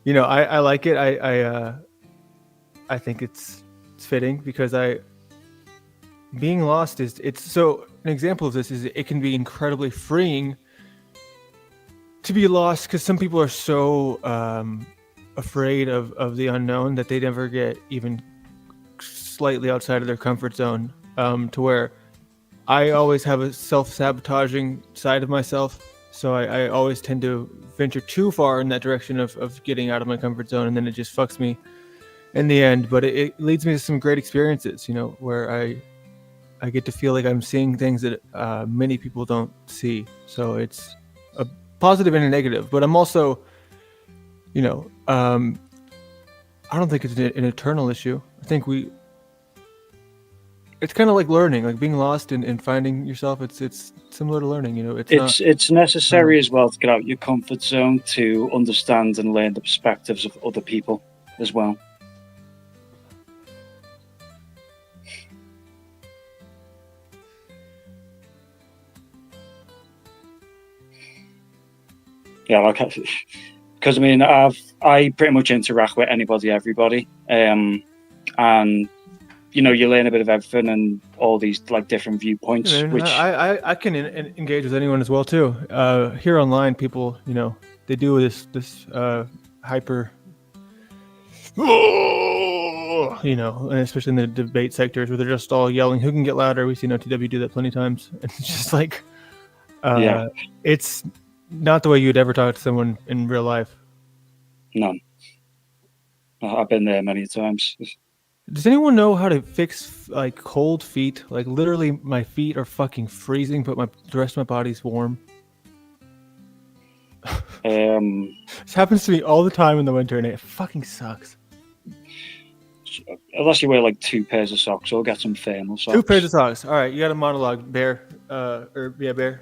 I like it. I think it's fitting because being lost it's so an example of this is it can be incredibly freeing to be lost because some people are so afraid of the unknown that they never get even slightly outside of their comfort zone. to where I always have a self-sabotaging side of myself. So I always tend to venture too far in that direction of getting out of my comfort zone, and then it just fucks me in the end. But it leads me to some great experiences, where I get to feel like I'm seeing things that many people don't see. So it's a positive and a negative. But I'm also, I don't think it's an eternal issue. I think it's kind of like learning, like being lost and finding yourself. It's similar to learning, It's necessary as well to get out your comfort zone to understand and learn the perspectives of other people as well. Yeah, like, because I pretty much interact with anybody, everybody, and you learn a bit of everything and all these like different viewpoints. Which I can engage with anyone as well too. Here online, people, they do this hyper, and especially in the debate sectors where they're just all yelling, "Who can get louder?" We've seen OTW do that plenty of times. And it's just like, it's not the way you'd ever talk to someone in real life. None. I've been there many times. Does anyone know how to fix like cold feet? Like literally, my feet are fucking freezing, but the rest of my body's warm. This happens to me all the time in the winter, and it fucking sucks. Unless you wear like 2 pairs of socks, or get some thermal socks. 2 pairs of socks. All right, you got a monologue, Bear. Bear.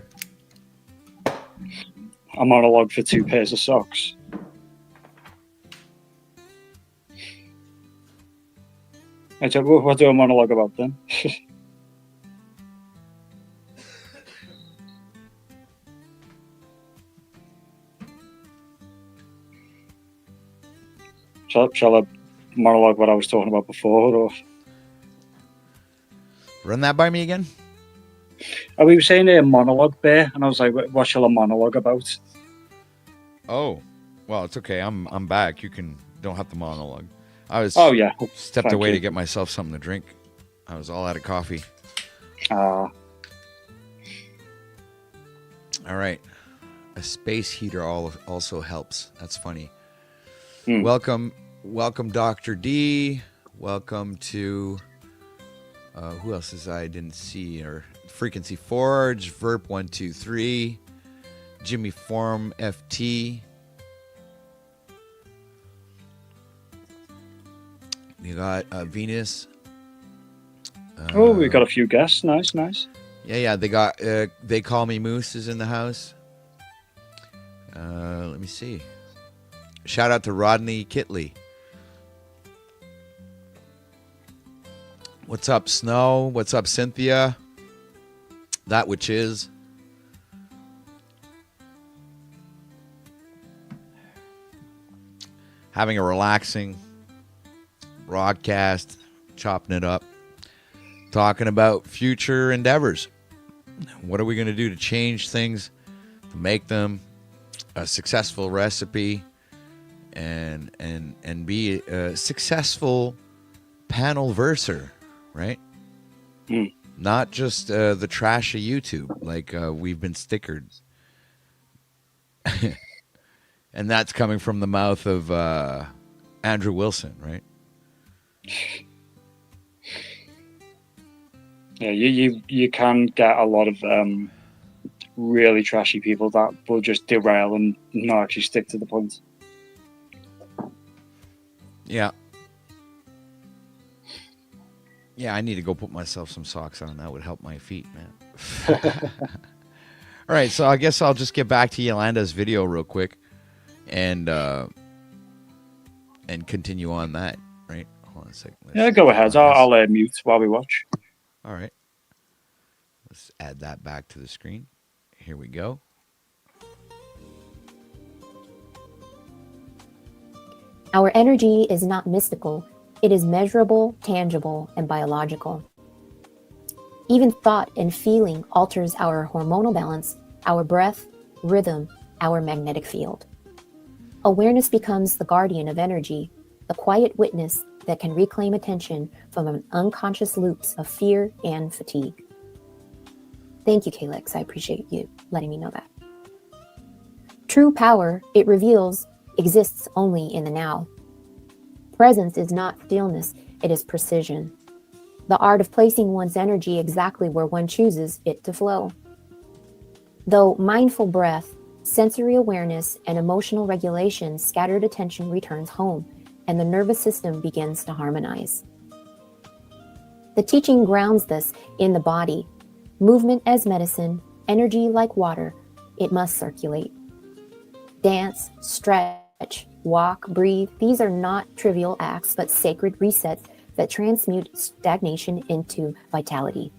A monologue for 2 pairs of socks. I said, what do a monologue about then? Shall I monologue what I was talking about before? Or? Run that by me again. We were saying a monologue there, and I was like, what shall I monologue about? Oh, well, it's okay. I'm back. You don't have to monologue. I was stepped away to get myself something to drink. I was all out of coffee. All right. A space heater also helps. That's funny. Welcome, Dr. D. Welcome to who else is I didn't see? Or Frequency Forge, Verp 123, Jimmy Form FT. You got Venus. We got a few guests. Nice. Yeah. They got. They Call Me Moose is in the house. Let me see. Shout out to Rodney Kitley. What's up, Snow? What's up, Cynthia? That which is. Having a relaxing broadcast, chopping it up, talking about future endeavors. What are we going to do to change things, to make them a successful recipe, and be a successful panel-verser, right? Not just the trash of YouTube, like we've been stickered. And that's coming from the mouth of Andrew Wilson, right? Yeah, you can get a lot of really trashy people that will just derail and not actually stick to the point. Yeah. Yeah, I need to go put myself some socks on. That would help my feet, man. All right, so I guess I'll just get back to Yolanda's video real quick and continue on that, right? Hold on a second. Yeah, go ahead. I'll mute while we watch. All right. Let's add that back to the screen. Here we go. Our energy is not mystical. It is measurable, tangible, and biological. Even thought and feeling alters our hormonal balance, our breath, rhythm, our magnetic field. Awareness becomes the guardian of energy, the quiet witness that can reclaim attention from an unconscious loops of fear and fatigue. Thank you, Calix. I appreciate you letting me know that. True power, it reveals, exists only in the now. Presence is not stillness, it is precision. The art of placing one's energy exactly where one chooses it to flow. Though mindful breath, sensory awareness, and emotional regulation, scattered attention returns home, and the nervous system begins to harmonize. The teaching grounds this in the body. Movement as medicine, energy like water, it must circulate. Dance, stretch, walk, breathe, these are not trivial acts, but sacred resets that transmute stagnation into vitality.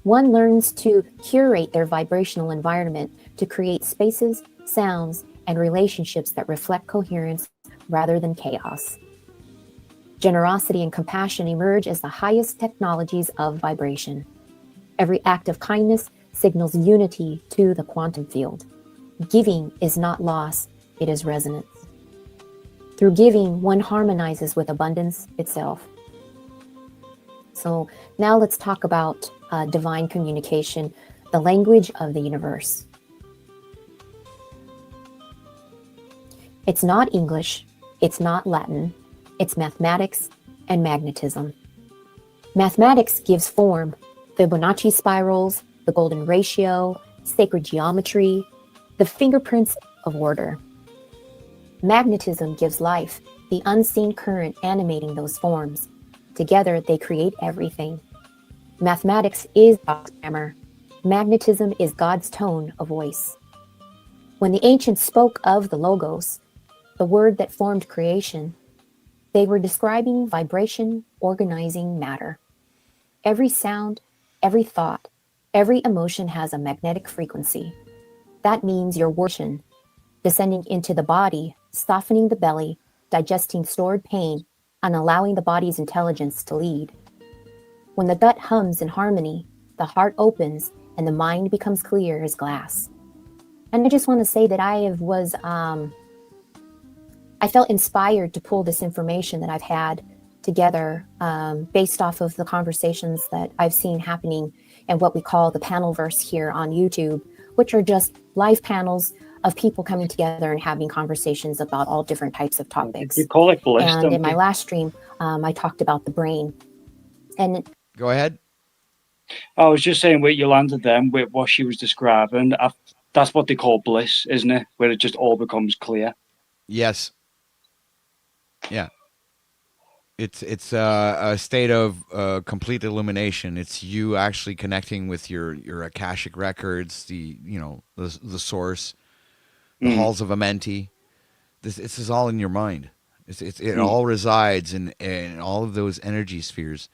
One learns to curate their vibrational environment to create spaces, sounds, and relationships that reflect coherence rather than chaos. Generosity and compassion emerge as the highest technologies of vibration. Every act of kindness signals unity to the quantum field. Giving is not loss, it is resonance. Through giving, one harmonizes with abundance itself. So now let's talk about divine communication, the language of the universe. It's not English, it's not Latin, it's mathematics and magnetism. Mathematics gives form, Fibonacci spirals, the golden ratio, sacred geometry, the fingerprints of order. Magnetism gives life, the unseen current animating those forms. Together, they create everything. Mathematics is God's grammar. Magnetism is God's tone of voice. When the ancients spoke of the Logos, the word that formed creation, they were describing vibration, organizing matter. Every sound, every thought, every emotion has a magnetic frequency. That means your worship, descending into the body, softening the belly, digesting stored pain, and allowing the body's intelligence to lead. When the gut hums in harmony, the heart opens and the mind becomes clear as glass. And I just want to say that I felt inspired to pull this information that I've had together based off of the conversations that I've seen happening and what we call the panelverse here on YouTube, which are just live panels of people coming together and having conversations about all different types of topics. You call it bliss, and in my last stream, I talked about the brain. And Go ahead. I was just saying where you landed then with what she was describing. That's what they call bliss, isn't it? Where it just all becomes clear. Yes. Yeah. It's a state of complete illumination. It's you actually connecting with your Akashic records, the source, the halls of Amenti. This is all in your mind. It all resides in all of those energy spheres.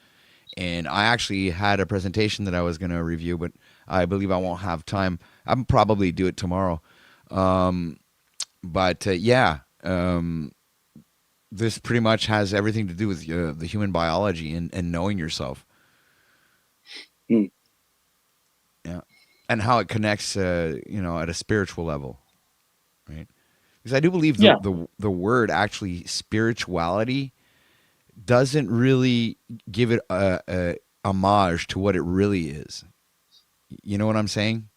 And I actually had a presentation that I was going to review, but I believe I won't have time. I'll probably do it tomorrow. This pretty much has everything to do with the human biology and knowing yourself. Yeah, and how it connects, at a spiritual level, right? Because I do believe the word actually spirituality doesn't really give it a homage to what it really is. You know what I'm saying?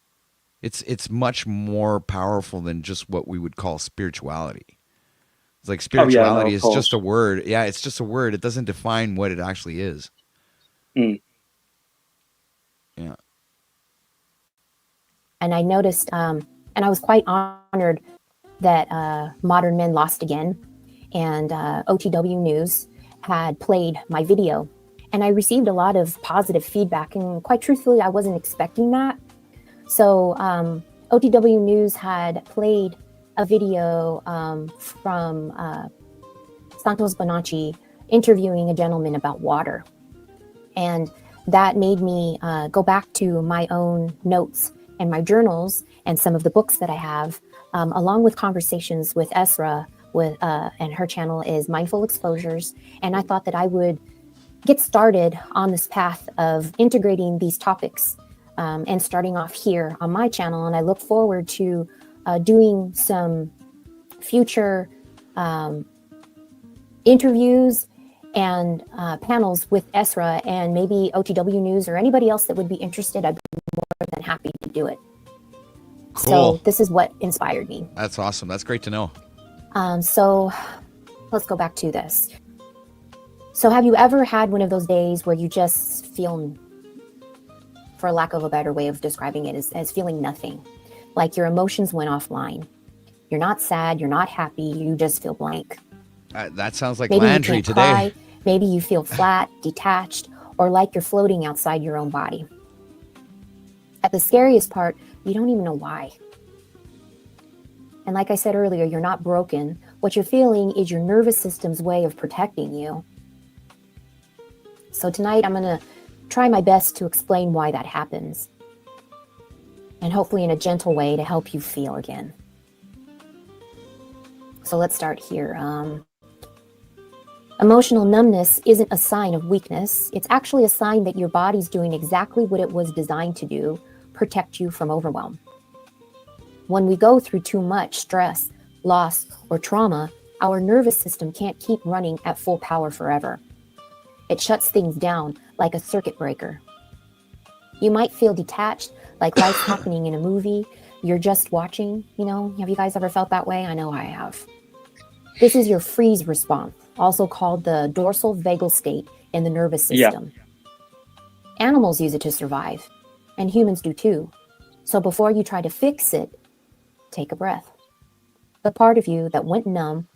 It's much more powerful than just what we would call spirituality. It's like spirituality is just a word. Yeah, it's just a word. It doesn't define what it actually is. Yeah. And I noticed, and I was quite honored that Modern Men Lost Again and OTW News had played my video. And I received a lot of positive feedback. And quite truthfully, I wasn't expecting that. So OTW News had played a video from Santos Bonacci interviewing a gentleman about water. And that made me go back to my own notes and my journals and some of the books that I have, along with conversations with Esra, and her channel is Mindful Exposures. And I thought that I would get started on this path of integrating these topics and starting off here on my channel. And I look forward to doing some future interviews and panels with Esra and maybe OTW News or anybody else that would be interested, I'd be more than happy to do it. Cool. So this is what inspired me. That's awesome. That's great to know. So let's go back to this. So have you ever had one of those days where you just feel, for lack of a better way of describing it, as feeling nothing? Like your emotions went offline. You're not sad, you're not happy, you just feel blank. That sounds like Maybe Landry you can't today. cry, maybe you feel flat, detached, or like you're floating outside your own body. At the scariest part, you don't even know why. And like I said earlier, you're not broken. What you're feeling is your nervous system's way of protecting you. So tonight I'm going to try my best to explain why that happens. And hopefully in a gentle way to help you feel again. So let's start here. Emotional numbness isn't a sign of weakness. It's actually a sign that your body's doing exactly what it was designed to do, protect you from overwhelm. When we go through too much stress, loss, or trauma, our nervous system can't keep running at full power forever. It shuts things down like a circuit breaker. You might feel detached, like life's happening in a movie you're just watching. You know, have you guys ever felt that way? I know I have. This is your freeze response, also called the dorsal vagal state in the nervous system. Yeah. Animals use it to survive, and humans do too. So before you try to fix it, take a breath. The part of you that went numb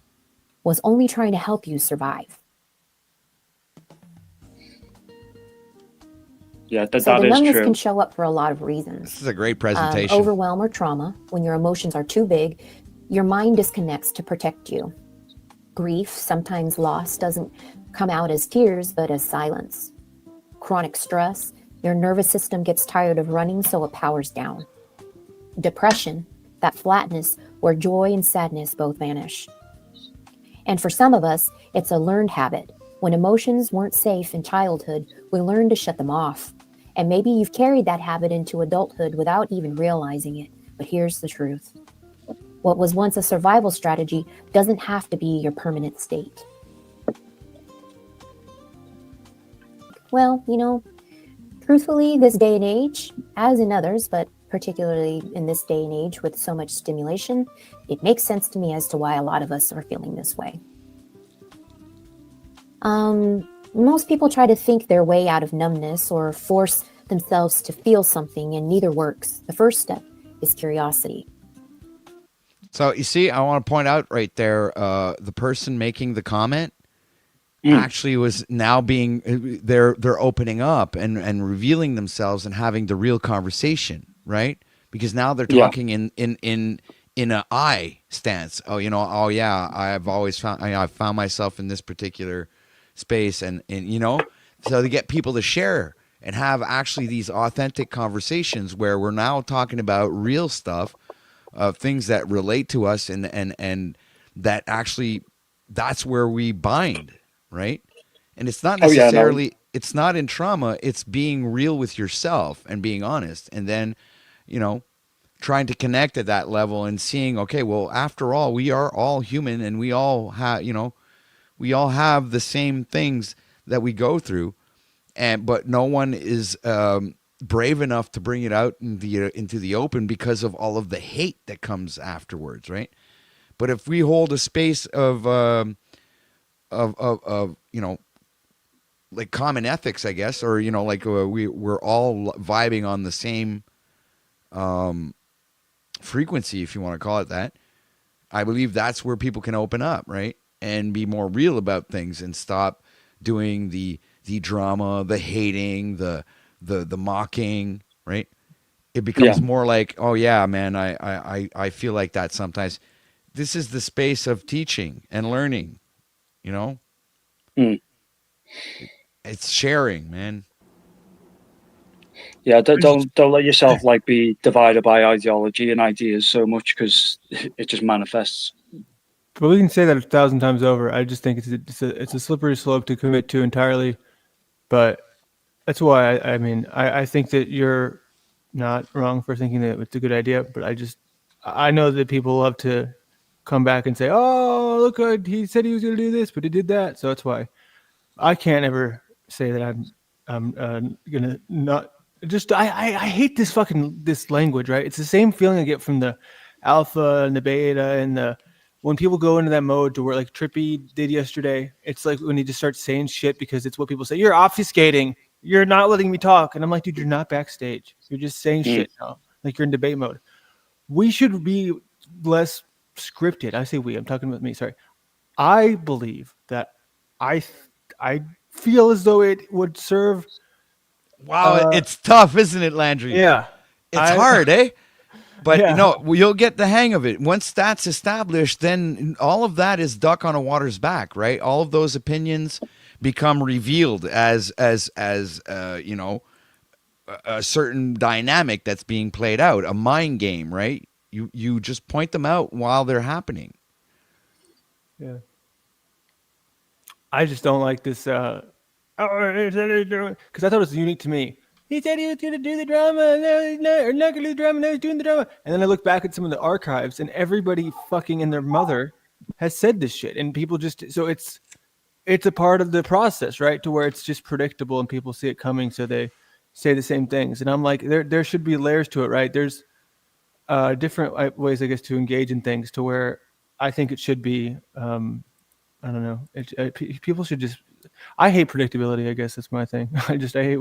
was only trying to help you survive. Yeah, so that the is numbness true. can show up for a lot of reasons. This is a great presentation. Overwhelm or trauma, when your emotions are too big, your mind disconnects to protect you. Grief, sometimes loss, doesn't come out as tears, but as silence. Chronic stress, your nervous system gets tired of running, so it powers down. Depression, that flatness where joy and sadness both vanish. And for some of us, it's a learned habit. When emotions weren't safe in childhood, we learned to shut them off. And maybe you've carried that habit into adulthood without even realizing it. But here's the truth. What was once a survival strategy doesn't have to be your permanent state. Well, you know, truthfully, this day and age, as in others, but particularly in this day and age with so much stimulation, it makes sense to me as to why a lot of us are feeling this way. Most people try to think their way out of numbness or force themselves to feel something, and neither works. The first step is curiosity. So you see, I want to point out right there, the person making the comment actually was now being, they're opening up and revealing themselves and having the real conversation, right? Because now they're talking in a I stance. Oh, you know, oh yeah, I've found myself in this particular space, and you know, so to get people to share and have actually these authentic conversations where we're now talking about real stuff, things that relate to us, and that actually, that's where we bind, right? And it's not necessarily, it's not in trauma, it's being real with yourself and being honest, and then, you know, trying to connect at that level and seeing, okay, well, after all, we are all human, and we all have, you know, we all have the same things that we go through, but no one is brave enough to bring it out into the open because of all of the hate that comes afterwards, right? But if we hold a space of you know, like common ethics, I guess, or you know, like we're all vibing on the same frequency, if you want to call it that, I believe that's where people can open up, right? And be more real about things and stop doing the drama, the hating, the mocking, right? It becomes more like, oh yeah, man, I feel like that sometimes. This is the space of teaching and learning, you know? It's sharing, man. Yeah, don't let yourself like be divided by ideology and ideas so much, because it just manifests. But we can say that 1,000 times over. I just think it's a slippery slope to commit to entirely. But that's why I think that you're not wrong for thinking that it's a good idea. But I know that people love to come back and say, "Oh, look, he said he was going to do this, but he did that." So that's why I can't ever say that I'm gonna not just. I hate this language. Right? It's the same feeling I get from the alpha and the beta and the when people go into that mode to where like Trippy did yesterday. It's like when he just starts saying shit because it's what people say. You're obfuscating. You're not letting me talk. And I'm like, dude, you're not backstage. You're just saying shit now. Like you're in debate mode. We should be less scripted. I say we. I'm talking about me. Sorry. I believe that I feel as though it would serve. Wow, it's tough, isn't it, Landry? Yeah. It's hard, eh? But Yeah. no, you'll get the hang of it. Once that's established, then all of that is duck on a water's back, right? All of those opinions become revealed as you know, a certain dynamic that's being played out, a mind game, right? You just point them out while they're happening. Yeah. I just don't like this because I thought it was unique to me. He said he was going to do the drama, or not going to do the drama, now he's doing the drama. And then I look back at some of the archives, and everybody fucking and their mother has said this shit, and people just so it's a part of the process, right? To where it's just predictable and people see it coming, so they say the same things. And I'm like, there should be layers to it, right? There's different ways, I guess, to engage in things to where I think it should be. I don't know. People should just. I hate predictability. I guess that's my thing. I hate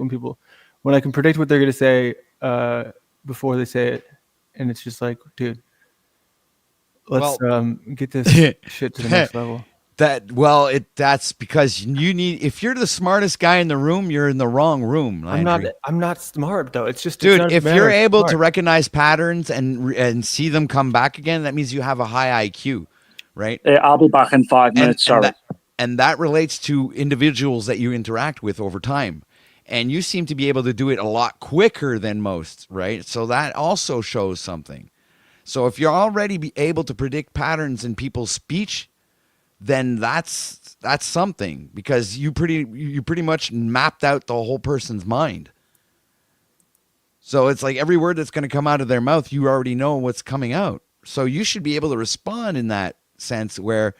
when I can predict what they're going to say before they say it, and it's just like, dude, let's get this shit to the next level. That's because you need. If you're the smartest guy in the room, you're in the wrong room. Landry. I'm not smart though. It's just, dude. If you're able to recognize patterns and see them come back again, that means you have a high IQ, right? I'll be back in 5 minutes. Sorry. And that relates to individuals that you interact with over time. And you seem to be able to do it a lot quicker than most, right? So that also shows something. So if you're already able to predict patterns in people's speech, then that's something, because you pretty much mapped out the whole person's mind. So it's like every word that's going to come out of their mouth, you already know what's coming out. So you should be able to respond in that sense where,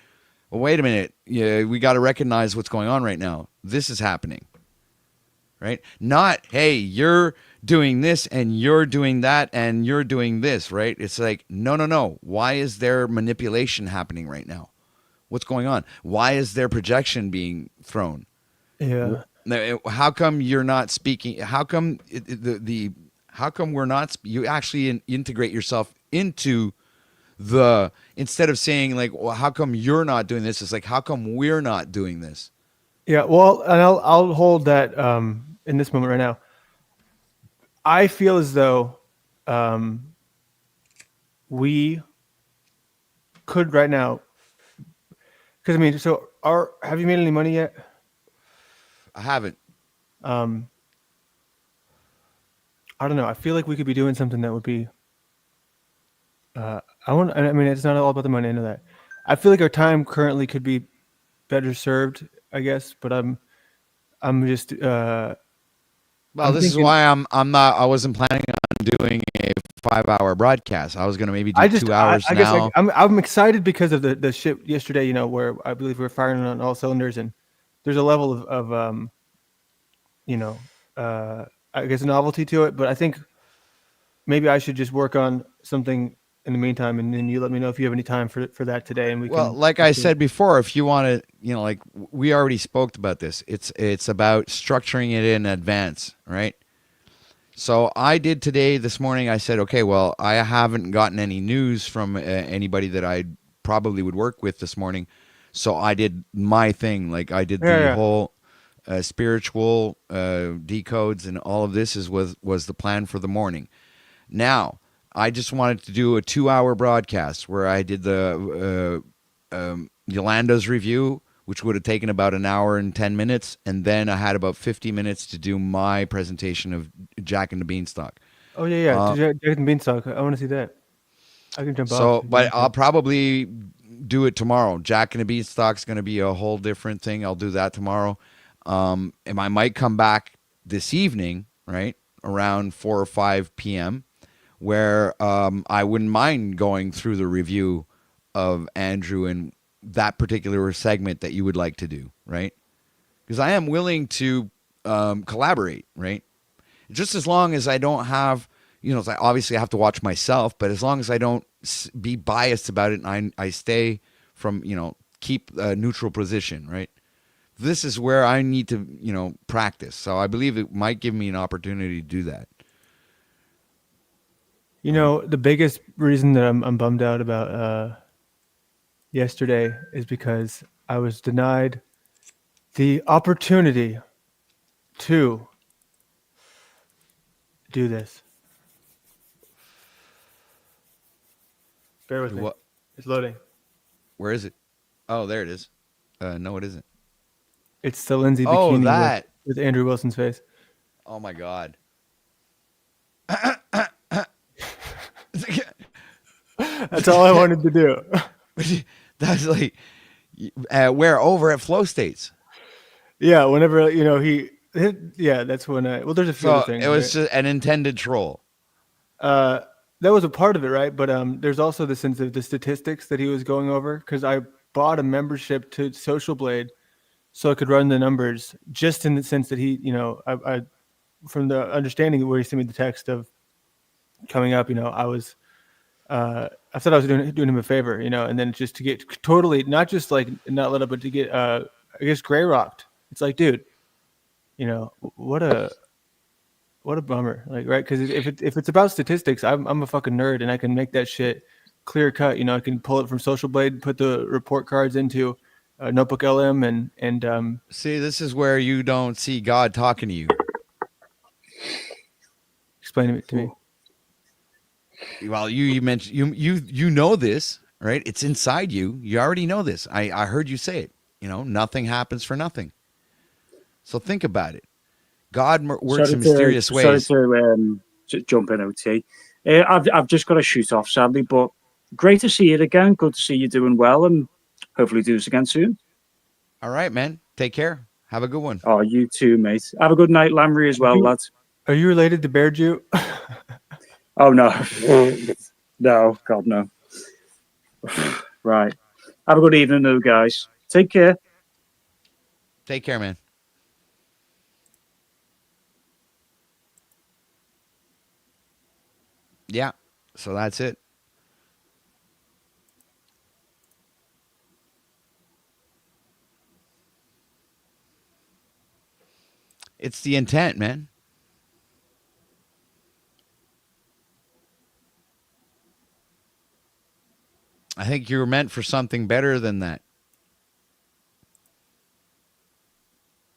well, wait a minute, we got to recognize what's going on right now. This is happening, right? Not, hey, you're doing this and you're doing that and you're doing this, right? It's like, no. Why is there manipulation happening right now? What's going on? Why is there projection being thrown? Yeah. How come you're not speaking? How come how come we're not? You actually integrate yourself into instead of saying like, well, how come you're not doing this? It's like, how come we're not doing this? Yeah, well, and I'll hold that in this moment right now. I feel as though we could right now, because I mean, so have you made any money yet? I haven't. I don't know. I feel like we could be doing something that would be. I mean, it's not all about the money. I know that. I feel like our time currently could be better served, I guess. But I'm just. Well, this is why I wasn't planning on doing a 5-hour broadcast. I was going to maybe do 2 hours now. I guess I'm excited because of the shit yesterday. You know, where I believe we're firing on all cylinders, and there's a level of I guess novelty to it. But I think maybe I should just work on something in the meantime, and then you let me know if you have any time for that today, and we can. Well, like I said before, if you want to, like we already spoke about this. It's about structuring it in advance, right? So I did today, this morning. I said, okay, well, I haven't gotten any news from anybody that I probably would work with this morning, so I did my thing. Like I did the whole spiritual decodes, and all of this was the plan for the morning. Now, I just wanted to do a 2-hour broadcast where I did the Yolanda's review, which would have taken about an hour and 10 minutes. And then I had about 50 minutes to do my presentation of Jack and the Beanstalk. Oh, yeah. Jack and the Beanstalk. I want to see that. I can jump off. But I'll probably do it tomorrow. Jack and the Beanstalk is going to be a whole different thing. I'll do that tomorrow. And I might come back this evening, right, around 4 or 5 p.m., where I wouldn't mind going through the review of Andrew in that particular segment that you would like to do, right? Because I am willing to collaborate, right? Just as long as I don't have, obviously I have to watch myself, but as long as I don't be biased about it and I stay from, keep a neutral position, right? This is where I need to, practice. So I believe it might give me an opportunity to do that. The biggest reason that I'm bummed out about yesterday is because I was denied the opportunity to do this. Bear with me. What? It's loading. Where is it? Oh, there it is. No, it isn't. It's the Lindsay Oh, bikini that. with Andrew Wilson's face. Oh my God. That's all I wanted to do. That's like, where? Over at Flow States. Yeah, whenever that's when there's a few other things. It was just an intended troll. That was a part of it, right? But there's also the sense of the statistics that he was going over, because I bought a membership to Social Blade so I could run the numbers, just in the sense that he, I from the understanding where he sent me the text of coming up, I was I thought I was doing him a favor, and then just to get totally, not just like not let up, but to get I guess gray rocked. It's like, dude, what a bummer, like, right? Because if it's about statistics, I'm a fucking nerd, and I can make that shit clear cut. I can pull it from Social Blade, put the report cards into Notebook LM, and see, this is where you don't see God talking to you. Explain it to me. Well, you mentioned you know this, right? It's inside you. You already know this. I heard you say it. Nothing happens for nothing. So think about it. God works in mysterious ways. Sorry to jump in, OT. I've just got to shoot off, sadly, but great to see you again. Good to see you doing well, and hopefully do this again soon. All right, man. Take care. Have a good one. Oh, you too, mate. Have a good night, Lamry, as well, lads. Are you related to Bear Jew? Oh, no. No, God, no. Right. Have a good evening, though, guys. Take care. Take care, man. Yeah. So that's it. It's the intent, man. I think you were meant for something better than that.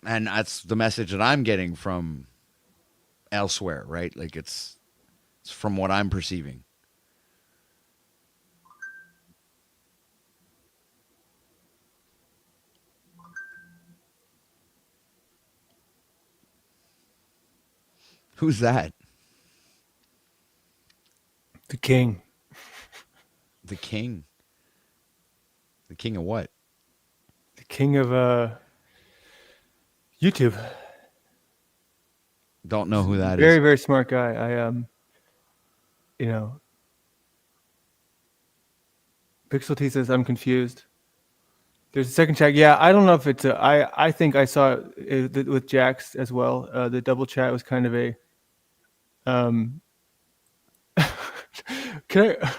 And that's the message that I'm getting from elsewhere, right? Like it's from what I'm perceiving. Who's that? The king. The king. The king of what? The king of YouTube. Don't know who that very, is. very smart guy. Pixel T says, I'm confused. There's a second chat. Yeah, I don't know if it's I think I saw it with Jax as well. The double chat was kind of a can I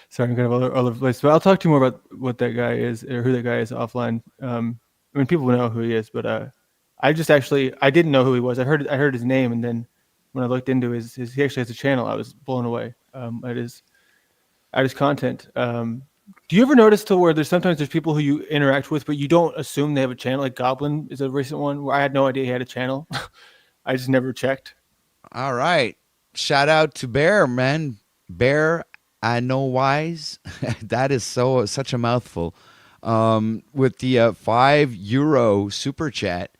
sorry, I'm kind of all over the place, but I'll talk to you more about what that guy is, or who that guy is offline. I mean, people know who he is, but I didn't know who he was. I heard his name, and then when I looked into his he actually has a channel. I was blown away at his content. Do you ever notice to where sometimes there's people who you interact with, but you don't assume they have a channel? Like Goblin is a recent one where I had no idea he had a channel. I just never checked. All right. Shout out to Bear, man. Bear, I know wise. That is such a mouthful. With the €5 super chat.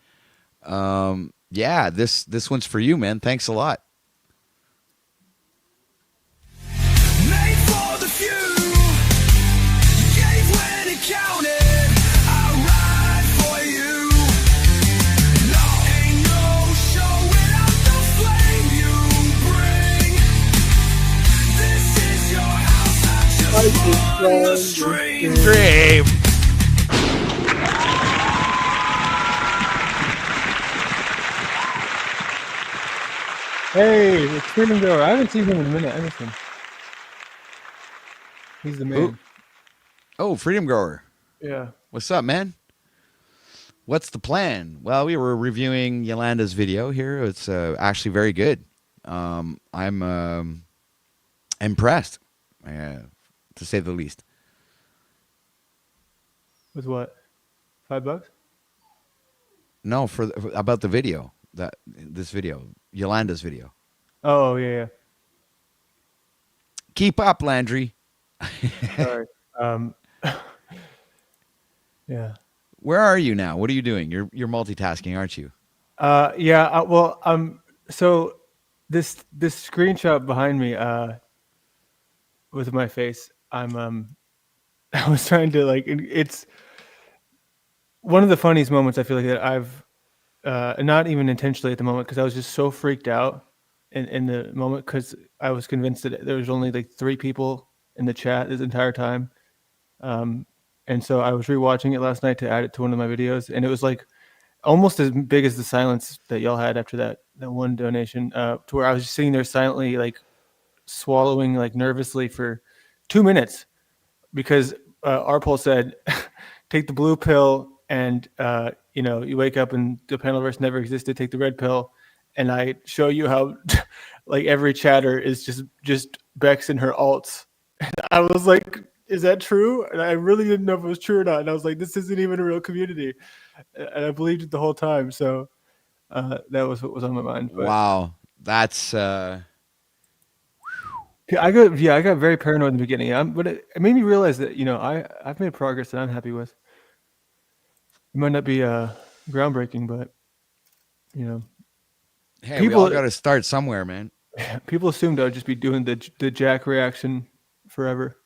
Yeah, this one's for you, man. Thanks a lot. Made for the few, gave when it counted. I ride for you. No, ain't no show without the flame you bring. This is your house, I just want the Dream. Dream. Hey, it's Freedom Grower. I haven't seen him in a minute. I miss him. He's the man. Who? Oh, Freedom Grower. Yeah. What's up, man? What's the plan? Well, we were reviewing Yolanda's video here. It's actually very good. I'm impressed, to say the least. With what? $5? No, about the video, this video, Yolanda's video. Oh, yeah. Keep up, Landry. Sorry. Yeah. Where are you now? What are you doing? You're multitasking, aren't you? Yeah. Well, so this screenshot behind me, with my face, I was trying to it's one of the funniest moments I feel like that I've, not even intentionally at the moment, because I was just so freaked out in the moment, because I was convinced that there was only like 3 people in the chat this entire time. And so I was rewatching it last night to add it to one of my videos, and it was like almost as big as the silence that y'all had after that one donation, to where I was just sitting there silently, like swallowing like nervously for 2 minutes, because Arpol said, take the blue pill and you wake up and the Panelverse never existed, take the red pill. And I show you how like every chatter is just bexx and her alts. And I was like, is that true? And I really didn't know if it was true or not. And I was like, this isn't even a real community. And I believed it the whole time. So that was what was on my mind. But Wow. That's I got very paranoid in the beginning. But it made me realize that, I've made progress that I'm happy with. It might not be groundbreaking, but hey, we all got to start somewhere, man. people assumed I would just be doing the Jack reaction forever.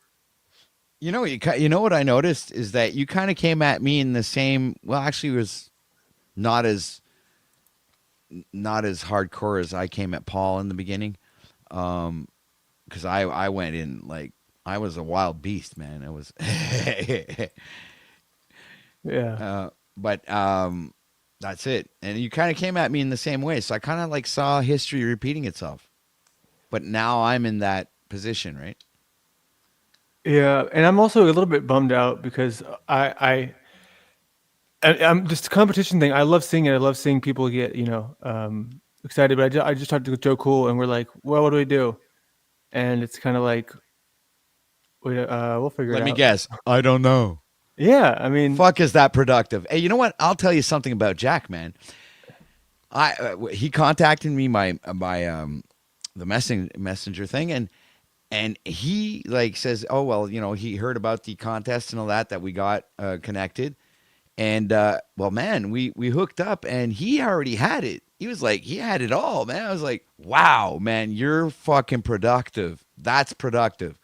You know what I noticed is that you kind of came at me in the same. Well, actually, it was not as hardcore as I came at Paul in the beginning, because I went in like I was a wild beast, man. It was, Yeah. but that's it. And you kind of came at me in the same way, so I kind of like saw history repeating itself. But now I'm in that position, right? Yeah, and I'm also a little bit bummed out because I'm just the competition thing. I love seeing it. I love seeing people get excited. But I just talked to Joe Cool, and we're like, well, what do we do? And it's kind of like, we'll figure it out. Let me guess. I don't know. Yeah, I mean, Fuck, is that productive? Hey, you know what? I'll tell you something about Jack, man. He contacted me by the messenger thing, and he like says, oh well, he heard about the contest and all that we got connected, and well, man, we hooked up, and he already had it. He was like, he had it all, man. I was like, wow, man, you're fucking productive. That's productive.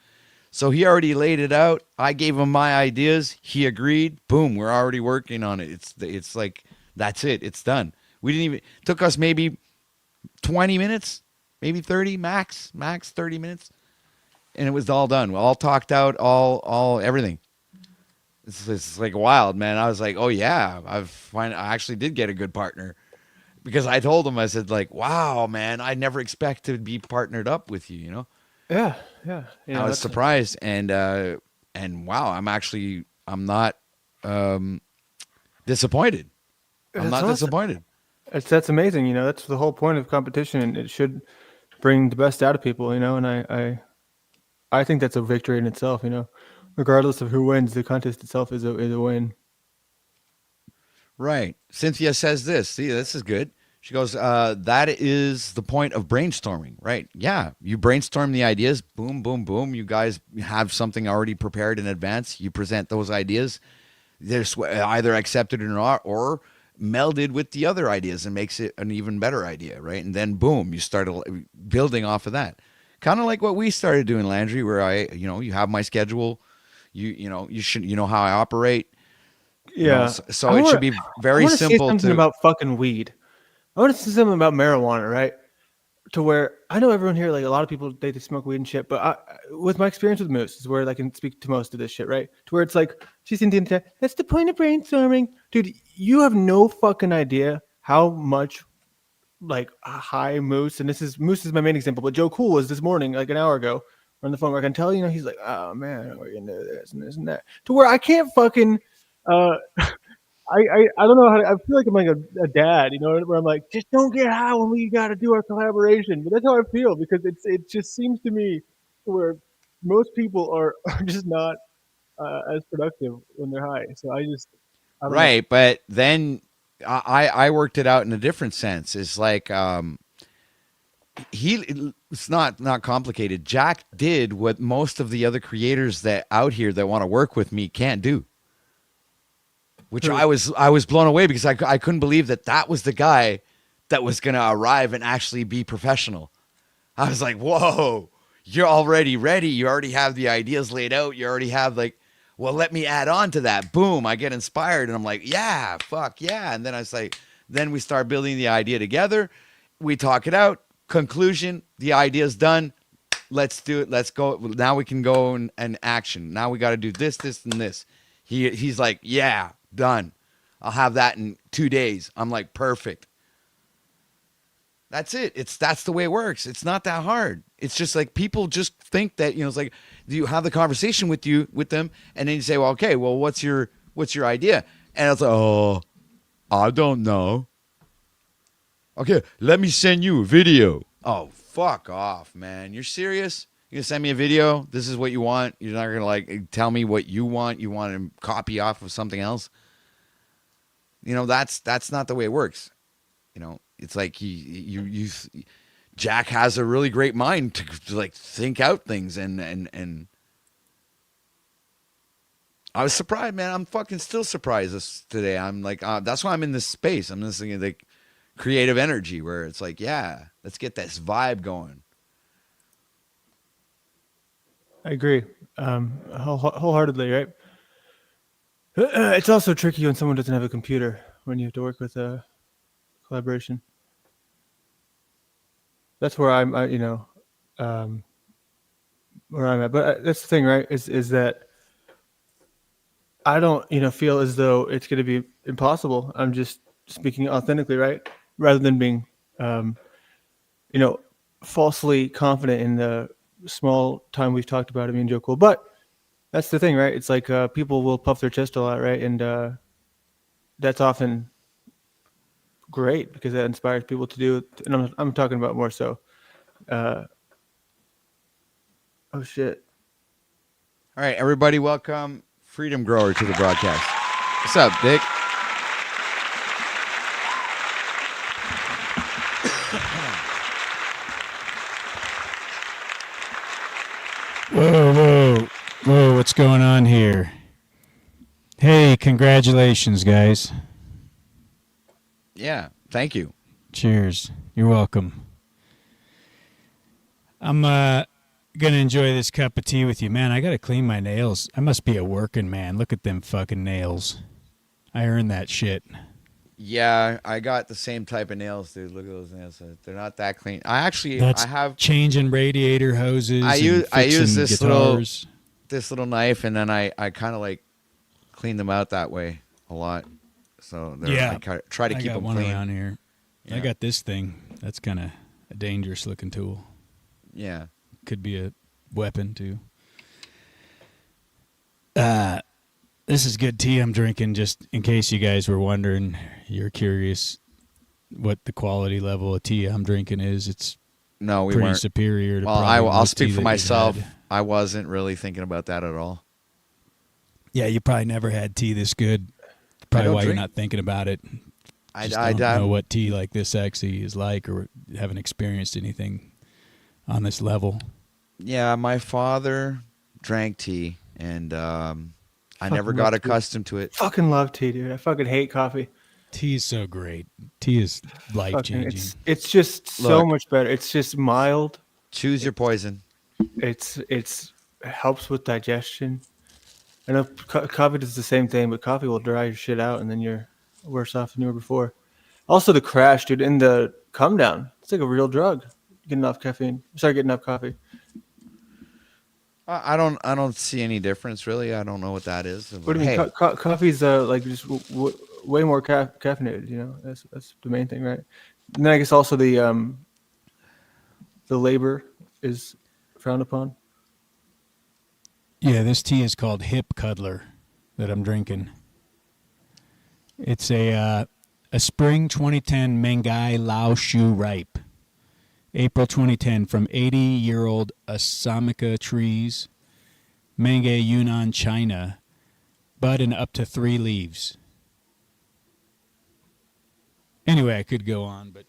So he already laid it out. I gave him my ideas. He agreed. Boom, we're already working on it. It's like, that's it. It's done. We didn't even, took us maybe 20 minutes, maybe 30 max 30 minutes. And it was all done. We all talked out, all everything. It's like wild, man. I was like, oh yeah, I actually did get a good partner, because I told him, I said like, wow, man, I never expect to be partnered up with you, Yeah. I was surprised, and wow, I'm not disappointed. I'm not disappointed. That's amazing. That's the whole point of competition, and it should bring the best out of people. And I think that's a victory in itself. Regardless of who wins, the contest itself is a win. Right. Cynthia says this. See, this is good. She goes, that is the point of brainstorming, right? Yeah. You brainstorm the ideas. Boom, boom, boom. You guys have something already prepared in advance. You present those ideas. They're either accepted or not, or melded with the other ideas and makes it an even better idea, right? And then boom, you start building off of that. Kind of like what we started doing, Landry, where you have my schedule. You should, how I operate. Yeah. So it should be very simple. Say something about fucking weed. I want to say something about marijuana, right? to where I know everyone here, like a lot of people, they smoke weed and shit. But with my experience with Moose, is where I can speak to most of this shit, right? To where it's like she's in the internet. That's the point of brainstorming, dude. You have no fucking idea how much like high Moose, and Moose is my main example. But Joe Cool was this morning, like an hour ago, on the phone where I can tell, he's like, oh man, we're gonna do this and this and that. To where I can't fucking I don't know how to, I feel like I'm like a dad, where I'm like, just don't get high when we got to do our collaboration. But that's how I feel, because it just seems to me where most people are just not as productive when they're high. So I don't know. Right, but then I worked it out in a different sense. It's like it's not complicated. Jack did what most of the other creators that out here that want to work with me can't do. Which I was blown away, because I couldn't believe that was the guy that was going to arrive and actually be professional. I was like, whoa, you're already ready. You already have the ideas laid out. You already have well, let me add on to that. Boom, I get inspired. And I'm like, yeah, fuck yeah. And then I was like, then we start building the idea together. We talk it out. Conclusion, the idea's done. Let's do it. Let's go. Now we can go and action. Now we got to do this, this, and this. He's like, yeah. Done. I'll have that in 2 days. I'm like, perfect. That's it. That's the way it works. It's not that hard. It's just like people just think that, it's like, you have the conversation with them, and then you say, well, okay, well, what's your idea? And it's like, oh, I don't know. Okay, let me send you a video. Oh, fuck off, man. You're serious? You're going to send me a video? This is what you want? You're not going to tell me what you want? You want to copy off of something else? That's not the way it works. It's like Jack has a really great mind to think out things, and I was surprised, man. I'm fucking still surprised today. I'm like, that's why I'm in this space. I'm listening to creative energy where it's like, yeah, let's get this vibe going. I agree, wholeheartedly, right? It's also tricky when someone doesn't have a computer, when you have to work with a collaboration. That's where I'm, where I'm at. But that's the thing, right? Is that I don't, feel as though it's going to be impossible. I'm just speaking authentically, right? Rather than being, falsely confident in the small time we've talked about it, me and Joe Cool. But that's the thing, right? It's like people will puff their chest a lot, right? And that's often great, because that inspires people to do it. And I'm talking about more so. Oh shit! All right, everybody, welcome Freedom Grower to the broadcast. What's up, Dick? Whoa, what's going on here? Hey, congratulations, guys. Yeah, thank you. Cheers. You're welcome. I'm gonna enjoy this cup of tea with you, man. I gotta clean my nails. I must be a working man. Look at them fucking nails. I earned that shit. Yeah, I got the same type of nails, dude. Look at those nails. They're not that clean. I have changing radiator hoses. I use this guitars. little knife, and then I kind of clean them out that way a lot. So I try to keep them clean. I got one around here. Yeah. I got this thing. That's kind of a dangerous looking tool. Yeah, could be a weapon too. This is good tea I'm drinking, just in case you guys were wondering. You're curious what the quality level of tea I'm drinking is. It's pretty superior to I'll speak for myself. I wasn't really thinking about that at all. Yeah, you probably never had tea this good. Probably why you're not thinking about it. I don't know what tea like this actually is like, or haven't experienced anything on this level. Yeah, my father drank tea, and I never got accustomed to it. Fucking love tea, dude. I fucking hate coffee. Tea is so great. Tea is life-changing. It's just so much better. It's just mild. Choose your poison. It helps with digestion. I know coffee does the same thing, but coffee will dry your shit out, and then you're worse off than you were before. Also, the crash, dude, and the come down. It's like a real drug. get enough caffeine. Start getting enough coffee. I don't see any difference really. I don't know what that is. What do you mean? Coffee's like just way more caffeinated. You know, that's the main thing, right? And then I guess also the labor is frowned upon. Yeah, this tea is called Hip Cuddler that I'm drinking. It's a spring 2010 Mengai Lao Shu Ripe. April 2010 from 80-year-old Asamika trees, Mengai, Yunnan, China. Bud in up to 3 leaves. Anyway, I could go on, but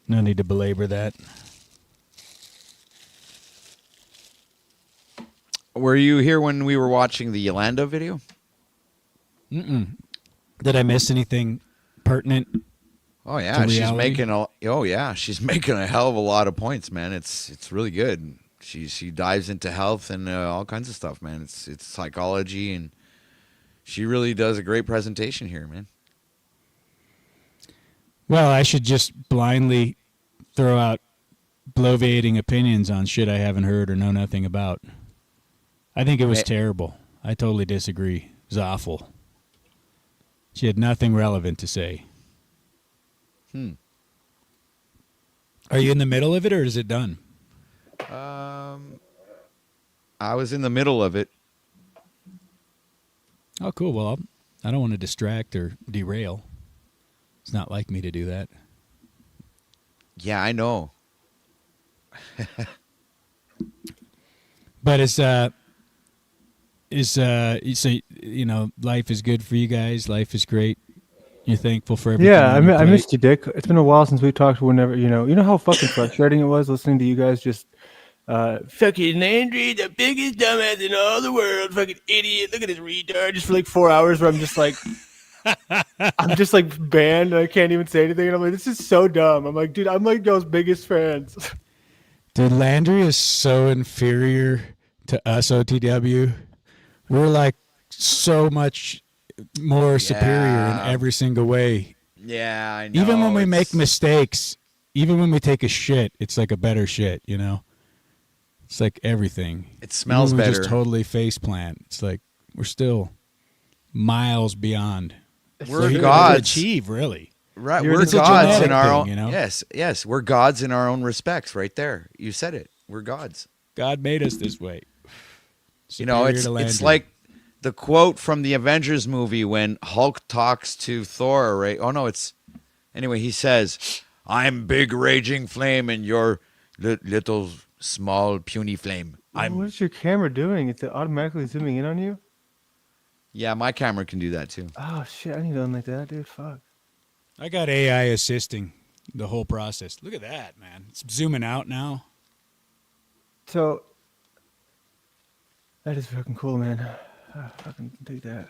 no need to belabor that. Were you here when we were watching the Yolanda video? Mm-mm. Did I miss anything pertinent? Oh yeah, she's making a hell of a lot of points, man. It's really good. She dives into health and all kinds of stuff, man. It's psychology, and she really does a great presentation here, man. Well, I should just blindly throw out bloviating opinions on shit I haven't heard or know nothing about. I think it was terrible. I totally disagree. It was awful. She had nothing relevant to say. Are you in the middle of it, or is it done? I was in the middle of it. Oh, cool. Well, I don't want to distract or derail. It's not like me to do that. Yeah, I know. But life is good for you guys. Life is great. You're thankful for everything. Yeah, I missed you, Dick. It's been a while since we talked. Whenever you know how fucking frustrating it was listening to you guys just fucking Landry, the biggest dumbass in all the world, fucking idiot. Look at this retard. Just for like 4 hours, where I'm just like, I'm just like banned. And I can't even say anything. And I'm like, this is so dumb. I'm like, dude, I'm like y'all's biggest fans. Dude, Landry is so inferior to us, OTW. We're like so much more superior in every single way. Yeah, I know. Even when we make mistakes, even when we take a shit, it's like a better shit, you know? It's like everything. It smells better. We just totally face plant. It's like we're still miles beyond. We're gods. Achieve, really. Right, we're gods in our own. You know? Yes, we're gods in our own respects. Right there, you said it. We're gods. God made us this way. It's like the quote from the Avengers movie when Hulk talks to Thor, right? Oh no, anyway. He says, "I'm big raging flame, and you're little small puny flame." What's your camera doing? It's automatically zooming in on you. Yeah, my camera can do that too. Oh shit! I need to unlike that, dude. Fuck. I got AI assisting the whole process. Look at that, man. It's zooming out now. So that is fucking cool, man. I fucking dig that.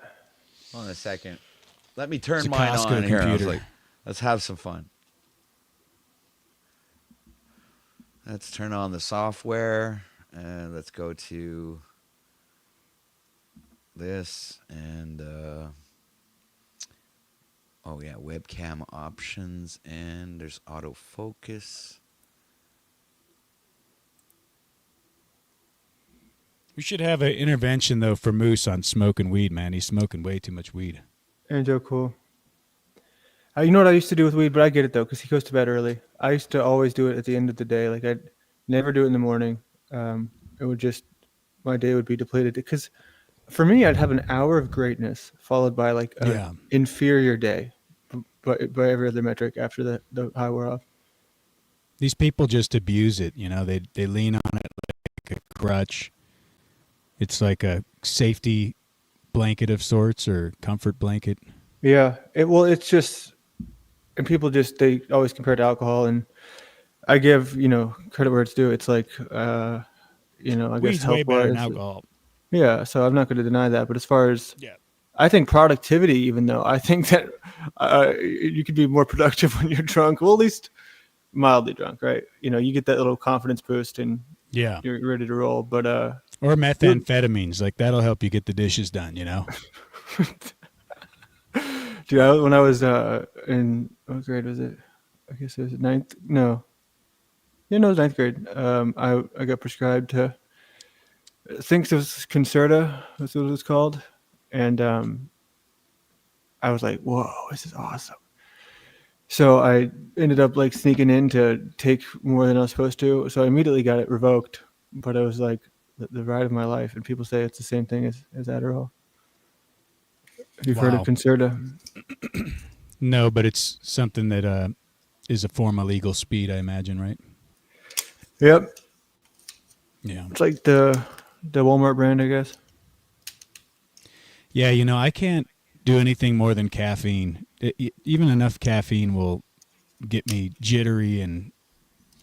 Hold on a second. Let me turn mine on here. I was like, let's have some fun. Let's turn on the software, and let's go to this and webcam options, and there's autofocus. We should have an intervention, though, for Moose on smoking weed, man. He's smoking way too much weed. And Joe, cool. You know what I used to do with weed, but I get it, though, because he goes to bed early. I used to always do it at the end of the day. Like, I'd never do it in the morning. It would just, my day would be depleted. Because for me, I'd have an hour of greatness followed by, like, an inferior day by every other metric after the high wore off. These people just abuse it, you know. They lean on it like a crutch. It's like a safety blanket of sorts, or comfort blanket. Yeah. It's just, and people just, they always compare it to alcohol, and I give, credit where it's due. It's like, I guess weed's way better than alcohol. Yeah. So I'm not going to deny that. But as far as, I think productivity, even though I think that you could be more productive when you're drunk, well, at least mildly drunk, right? You get that little confidence boost and you're ready to roll. But, or methamphetamines, like that'll help you get the dishes done, Dude, when I was in what grade was it? I guess it was ninth. No. Yeah, no, it was ninth grade. I got prescribed to, I think it was Concerta, that's what it was called. And I was like, whoa, this is awesome. So I ended up like sneaking in to take more than I was supposed to. So I immediately got it revoked. But it was like the ride of my life. And people say it's the same thing as Adderall. Have you heard of Concerta? No, but it's something that is a form of legal speed, I imagine, right? Yep. Yeah. It's like the Walmart brand, I guess. Yeah, I can't do anything more than caffeine. Even enough caffeine will get me jittery and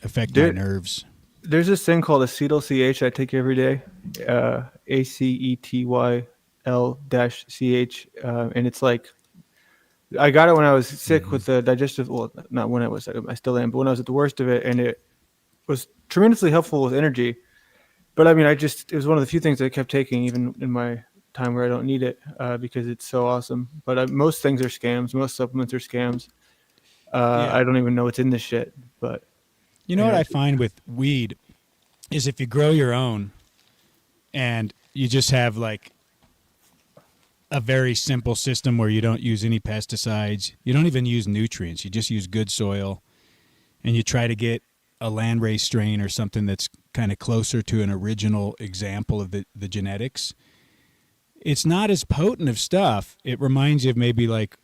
affect my nerves. There's this thing called acetyl-CH I take every day, ACETYL-CH, and it's like, I got it when I was sick with the digestive, well, not when I was sick, I still am, but when I was at the worst of it, and it was tremendously helpful with energy. But I mean, it was one of the few things I kept taking even in my time where I don't need it, because it's so awesome. But most things are scams. Most supplements are scams. I don't even know what's in this shit. But you know what I find with weed is if you grow your own and you just have like a very simple system where you don't use any pesticides, you don't even use nutrients, you just use good soil, and you try to get a landrace strain or something that's kind of closer to an original example of the genetics. It's not as potent of stuff. It reminds you of maybe like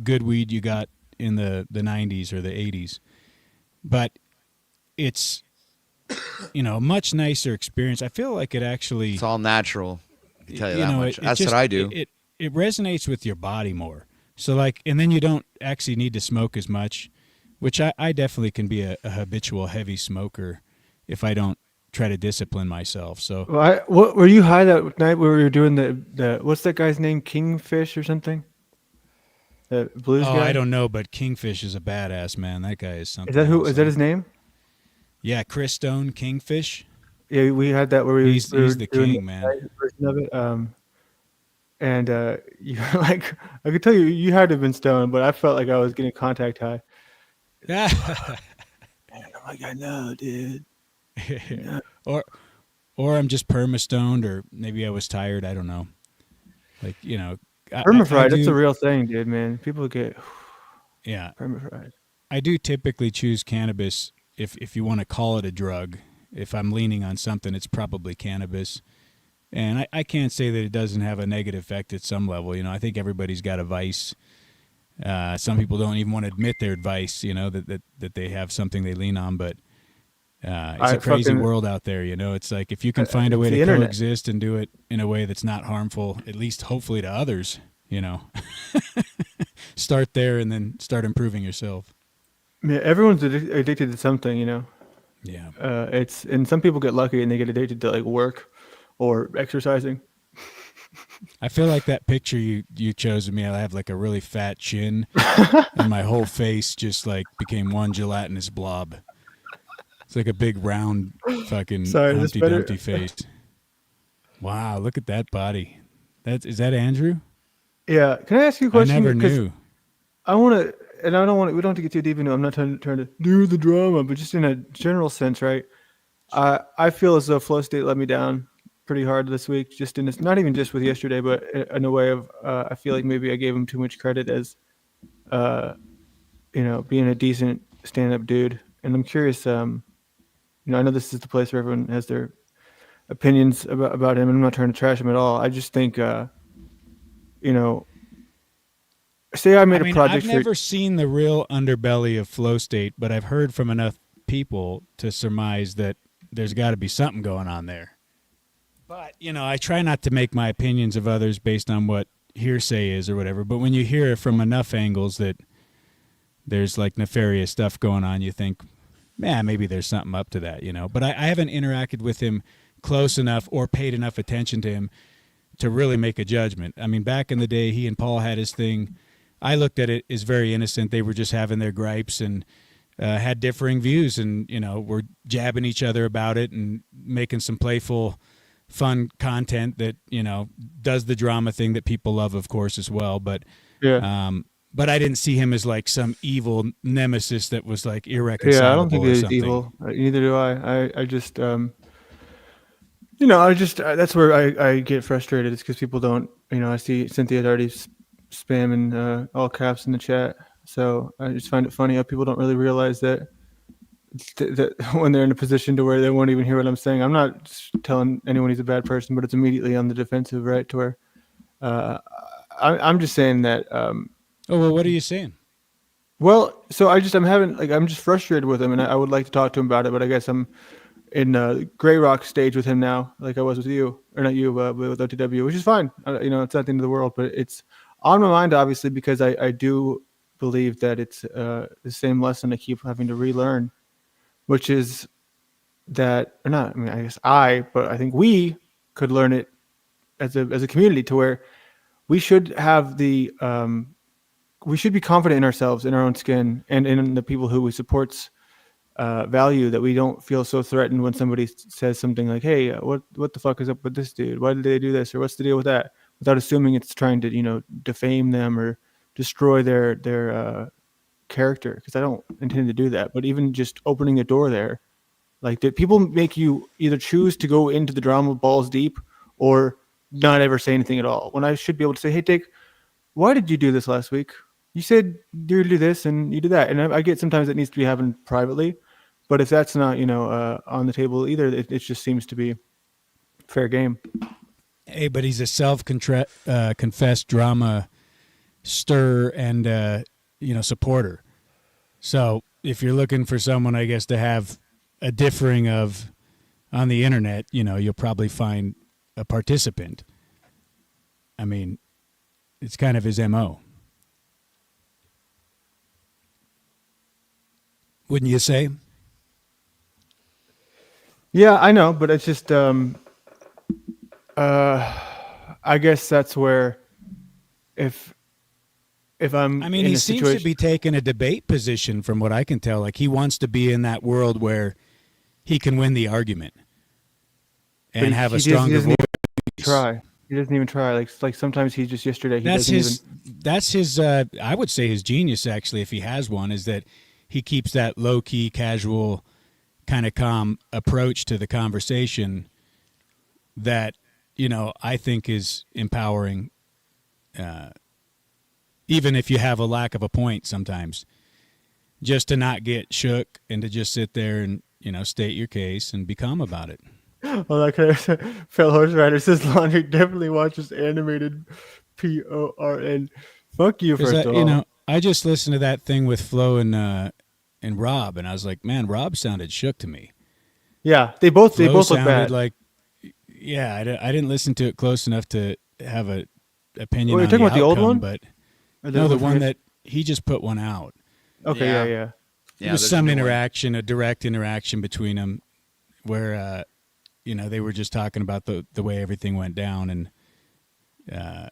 good weed you got in the 90s or the 80s. But it's, a much nicer experience. I feel like it actually... It's all natural. I tell you that much. That's what I do. It resonates with your body more. So like, and then you don't actually need to smoke as much, which I definitely can be a habitual heavy smoker if I don't try to discipline myself. So, what were you high that night where we were doing the what's that guy's name? Kingfish or something? The blues guy? I don't know, but Kingfish is a badass, man. That guy is something. Is that who? Is that his name? Yeah, Chris Stone, Kingfish. Yeah, we had that where he's the king, man. Version of it. And you like, I could tell you had to have been stoned, but I felt like I was getting contact high. And I'm like, I know, dude. Yeah. Or I'm just perma-stoned, or maybe I was tired. I don't know. Like, perma-fried, that's a real thing, dude, man. People get perma-fried. I do typically choose cannabis if you want to call it a drug. If I'm leaning on something, it's probably cannabis. And I can't say that it doesn't have a negative effect at some level. I think everybody's got a vice. Some people don't even want to admit their vice, that they have something they lean on. But it's a crazy world out there, It's like if you can find a way to coexist and do it in a way that's not harmful, at least hopefully to others, start there and then start improving yourself. Yeah, everyone's addicted to something, Yeah. And some people get lucky and they get addicted to like work or exercising. I feel like that picture you chose of me, I have like a really fat chin and my whole face just like became one gelatinous blob. It's like a big round fucking Humpty Dumpty face. Wow, look at that body. Is that Andrew? Yeah. Can I ask you a question? I never knew. I want to, and I don't want to, we don't have to get too deep into it. I'm not trying to do the drama, but just in a general sense, right? I feel as though Flow State let me down pretty hard this week, just in this, not even just with yesterday, but in a way of, I feel like maybe I gave him too much credit as, being a decent stand-up dude. And I'm curious, I know this is the place where everyone has their opinions about him, and I'm not trying to trash him at all. I just think, say I made a project. I've never seen the real underbelly of Flow State, but I've heard from enough people to surmise that there's got to be something going on there. But, I try not to make my opinions of others based on what hearsay is or whatever. But when you hear it from enough angles that there's like nefarious stuff going on, you think, man, maybe there's something up to that, But I haven't interacted with him close enough or paid enough attention to him to really make a judgment. I mean, back in the day, he and Paul had his thing. I looked at it as very innocent. They were just having their gripes and had differing views and, were jabbing each other about it and making some playful, fun content that, does the drama thing that people love, of course, as well. But but I didn't see him as like some evil nemesis that was like irreconcilable. Yeah, I don't think he's evil. Neither do I. I just, that's where I get frustrated. It's because people don't, I see Cynthia's already spamming all caps in the chat. So I just find it funny how people don't really realize that when they're in a position to where they won't even hear what I'm saying. I'm not telling anyone he's a bad person, but it's immediately on the defensive, right? To where I'm just saying that. What are you saying? Well, so I'm just frustrated with him, and I would like to talk to him about it, but I guess I'm in Grey Rock stage with him now, like I was with you, or not you, but with OTW, which is fine. It's not the end of the world, but it's on my mind, obviously, because I do believe that it's the same lesson I keep having to relearn, which is that, or not, I mean, I guess but I think we could learn it as a community to where we should have we should be confident in ourselves, in our own skin, and in the people who we support's value, that we don't feel so threatened when somebody says something like, hey, what the fuck is up with this dude? Why did they do this? Or what's the deal with that? Without assuming it's trying to, defame them or destroy their character, because I don't intend to do that. But even just opening a door there, like, did people make you either choose to go into the drama balls deep or not ever say anything at all? When I should be able to say, hey, Dick, why did you do this last week? You said you do this and you do that. And I get sometimes it needs to be happened privately, but if that's not, on the table either, it just seems to be fair game. Hey, but he's a self-confessed drama stir and, supporter. So if you're looking for someone, I guess, to have a differing of on the internet, you'll probably find a participant. I mean, it's kind of his MO. Wouldn't you say? Yeah, I know, but it's just, I guess that's where, if I'm, I mean, he seems to be taking a debate position, from what I can tell. Like, he wants to be in that world where he can win the argument and have a stronger voice. He doesn't even try. Like sometimes he just yesterday. That's his. I would say his genius, actually, if he has one, is that he keeps that low key, casual, kind of calm approach to the conversation that, I think is empowering. Even if you have a lack of a point sometimes, just to not get shook and to just sit there and, state your case and be calm about it. Well, that kind of Phil Horse Rider says Laundry definitely watches animated PORN. Fuck you, first of all. I just listened to that thing with Flo and Rob, and I was like, man, Rob sounded shook to me. Yeah, they both look bad. Like, yeah, I didn't listen to it close enough to have an opinion. You're talking about the old one, but no, the one that he just put one out. Okay, yeah. There was some interaction, a direct interaction between them, where they were just talking about the way everything went down, and Rob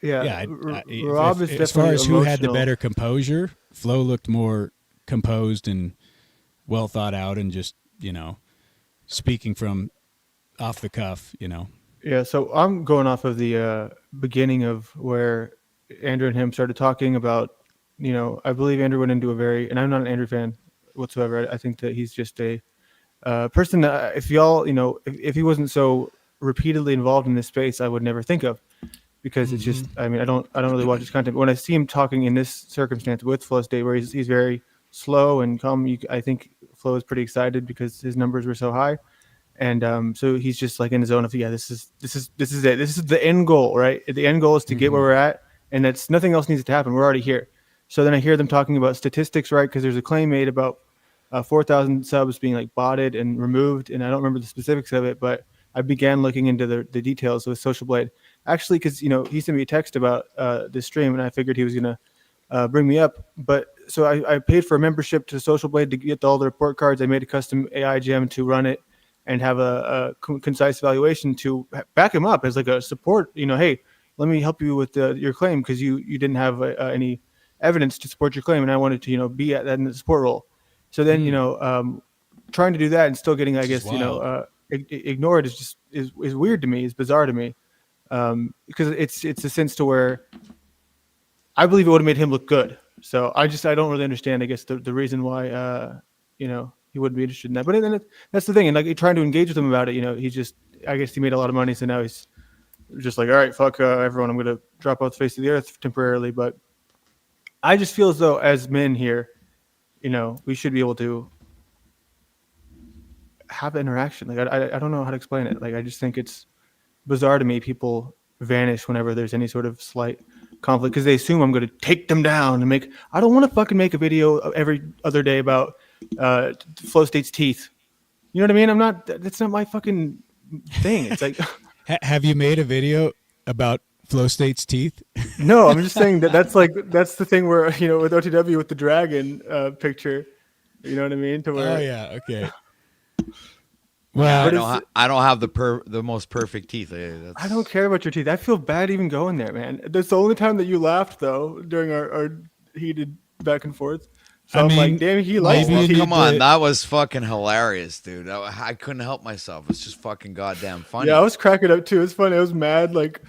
is definitely as far as emotional. Who had the better composure. Flo looked more composed and well thought out, and just speaking from off the cuff. Yeah, so I'm going off of the beginning of where Andrew and him started talking about. I believe Andrew went into a very, and I'm not an Andrew fan whatsoever. I think that he's just a person that, if y'all, if he wasn't so repeatedly involved in this space, I would never think of, because it's just, I mean, I don't really watch his content, but when I see him talking in this circumstance with Flow State, where he's very slow and calm, I think Flo is pretty excited because his numbers were so high, and so he's just like in the zone of, this is it. This is the end goal, right? The end goal is to get where we're at, and that's nothing else needs to happen. We're already here. So then I hear them talking about statistics, right? Because there's a claim made about 4,000 subs being like botted and removed, and I don't remember the specifics of it, but I began looking into the details with Social Blade, actually, because he sent me a text about this stream, and I figured he was gonna bring me up. But so I paid for a membership to Social Blade to get all the report cards. I made a custom AI gem to run it and have a concise evaluation to back him up as like a support. Hey, let me help you with your claim, because you didn't have any evidence to support your claim, and I wanted to be at that in the support role. So then trying to do that and still getting, I guess, ignored is weird to me, is bizarre to me, because it's a sense to where I believe it would have made him look good. So I don't really understand, I guess, the reason why, you know, he wouldn't be interested in that. But then that's the thing. And like trying to engage with him about it, you know, I guess he made a lot of money. So now he's just like, all right, fuck everyone. I'm going to drop off the face of the earth temporarily. But I just feel as though as men here, you know, we should be able to have interaction. Like, I don't know how to explain it. Like, I just think it's bizarre to me. People vanish whenever there's any sort of slight conflict because they assume I'm going to take them down and I don't want to fucking make a video every other day about Flow State's teeth. You know what I mean? That's not my fucking thing. It's like, have you made a video about Flow State's teeth? No, I'm just saying that's the thing where, you know, with OTW with the dragon picture, you know what I mean? To where, oh yeah, okay. Well, I don't have the most perfect teeth. I don't care about your teeth. I feel bad even going there, man. That's the only time that you laughed though during our heated back and forth. So I'm like, damn, he likes me. Come on, that was fucking hilarious, dude. I couldn't help myself. It's just fucking goddamn funny. Yeah, I was cracking up too. It's funny. I was mad, like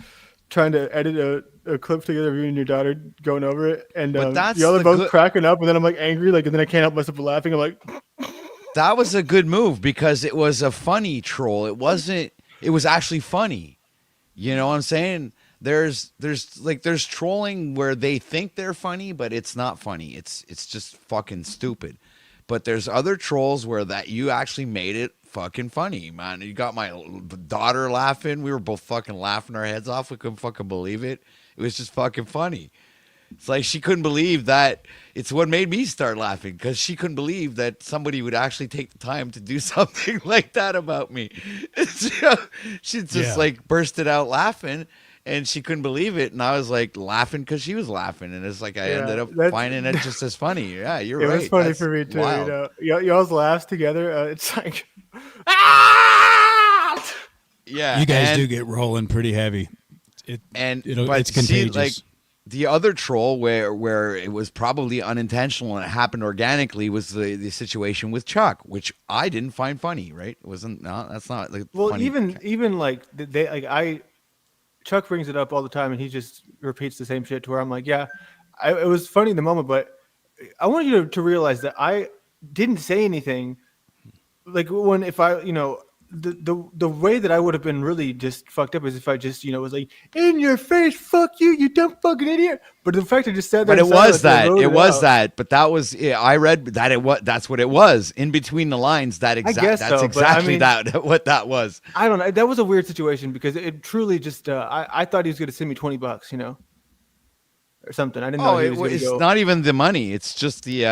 trying to edit a clip together of you and your daughter going over it, and y'all are both cracking up, and then I'm like angry, like, and then I can't help myself from laughing. I'm like, that was a good move because it was a funny troll. It wasn't. It was actually funny. You know what I'm saying? There's trolling where they think they're funny, but it's not funny. It's just fucking stupid. But there's other trolls where that you actually made it fucking funny, man. You got my daughter laughing. We were both fucking laughing our heads off. We couldn't fucking believe it. It was just fucking funny. It's like she couldn't believe that. It's what made me start laughing because she couldn't believe that somebody would actually take the time to do something like that about me. She just like bursted out laughing. And she couldn't believe it, and I was like laughing because she was laughing, and it's like I ended up finding it just as funny. Yeah, you're right. It was funny for me too. Wild. You know, y'all's laughs together. It's like, ah! Yeah, you guys do get rolling pretty heavy. It's contagious. See, like the other troll where it was probably unintentional and it happened organically was the situation with Chuck, which I didn't find funny. Right? It wasn't. No, that's not. Like, well, funny. even like they like Chuck brings it up all the time, and he just repeats the same shit to where I'm like, yeah, it was funny in the moment, but I want you to realize that I didn't say anything. Like if I, you know, the way that I would have been really just fucked up is if I just, you know, was like, in your face, fuck you, you dumb fucking idiot. But the fact I just said that, but it was that. But that was, I read that that's what it was in between the lines. That's exactly what that was. I don't know. That was a weird situation because it truly just, I thought he was going to send me $20, you know, or something. I didn't know he was going to go. It's not even the money. It's just the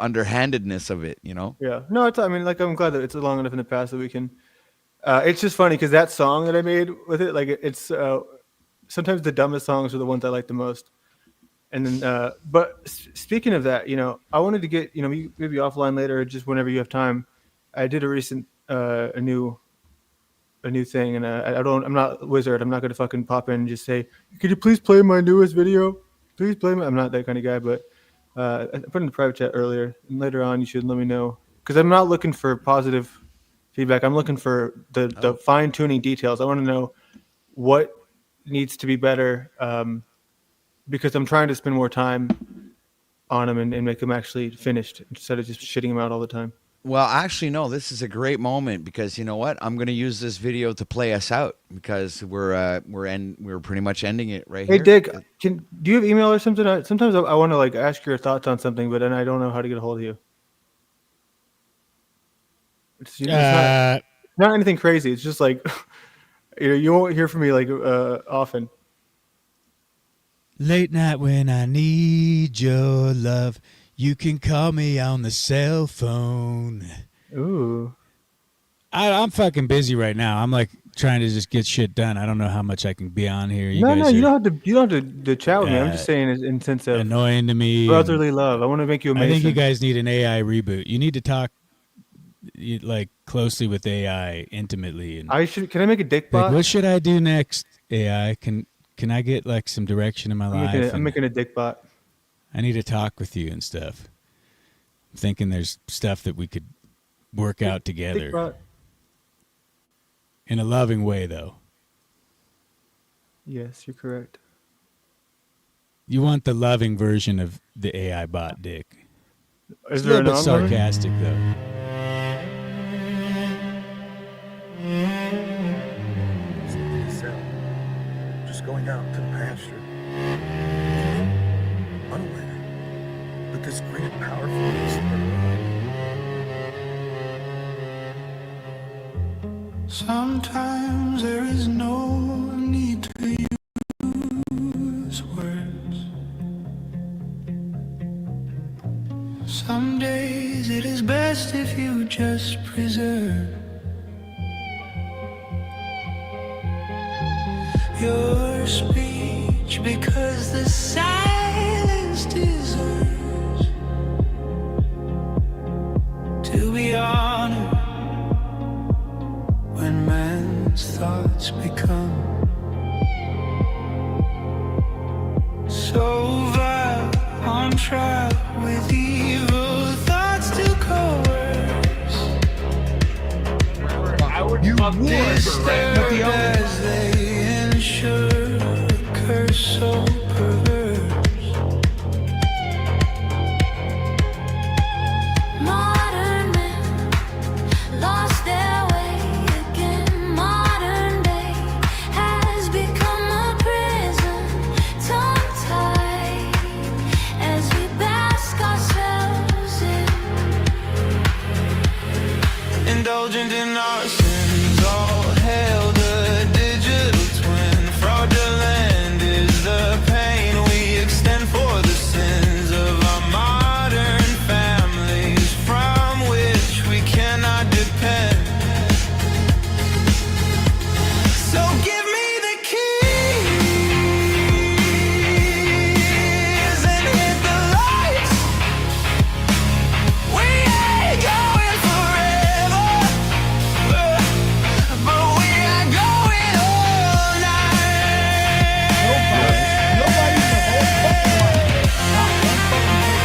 underhandedness of it, you know? Yeah. No, I'm glad that it's long enough in the past that we can. It's just funny because that song that I made with it, like it's sometimes the dumbest songs are the ones I like the most. And then, but speaking of that, you know, I wanted to get, you know, maybe offline later, or just whenever you have time. I did a recent a new thing, and I'm not a wizard. I'm not going to fucking pop in and just say, could you please play my newest video? Please play my. I'm not that kind of guy, but I put in the private chat earlier, and later on you should let me know because I'm not looking for positive feedback. I'm looking for the fine-tuning details. I want to know what needs to be better because I'm trying to spend more time on them and make them actually finished instead of just shitting them out all the time. Well, actually, no, this is a great moment because you know what? I'm going to use this video to play us out because we're pretty much ending it right here. Hey, Dick, do you have email or something? Sometimes I want to like ask your thoughts on something, but then I don't know how to get a hold of you. It's not anything crazy. It's just like you won't hear from me like often. Late night when I need your love, you can call me on the cell phone. Ooh, I'm fucking busy right now. I'm like trying to just get shit done. I don't know how much I can be on here. You don't have to chat with me. I'm just saying in sense of annoying to me, brotherly love. I want to make you amazing. I think you guys need an AI reboot. You need to talk like closely with AI intimately. And can I make a dick bot? Like, what should I do next? AI, can I get like some direction in my life? I'm making a dick bot. I need to talk with you and stuff. I'm thinking there's stuff that we could work out together in a loving way, though. Yes, you're correct. You want the loving version of the AI bot, Dick. Is It's there a little a bit non-loving? sarcastic, though. Just going out to the pasture. Unaware. But this great and powerful is sometimes there is no need to use words. Some days it is best if you just preserve your speech, because the silence deserves to be honored when man's thoughts become so vile, on trial with evil thoughts to coerce. You disturb as they ensure a curse so perverse. Modern men lost their way again. Modern day has become a prison, tongue-tied as we bask ourselves in. Indulgent in our sins, all hail the digital twin. Fraudulent is the pain we extend for the sins of our modern families, from which we cannot depend. So give me the keys and hit the lights. We ain't going forever, but we are going all night.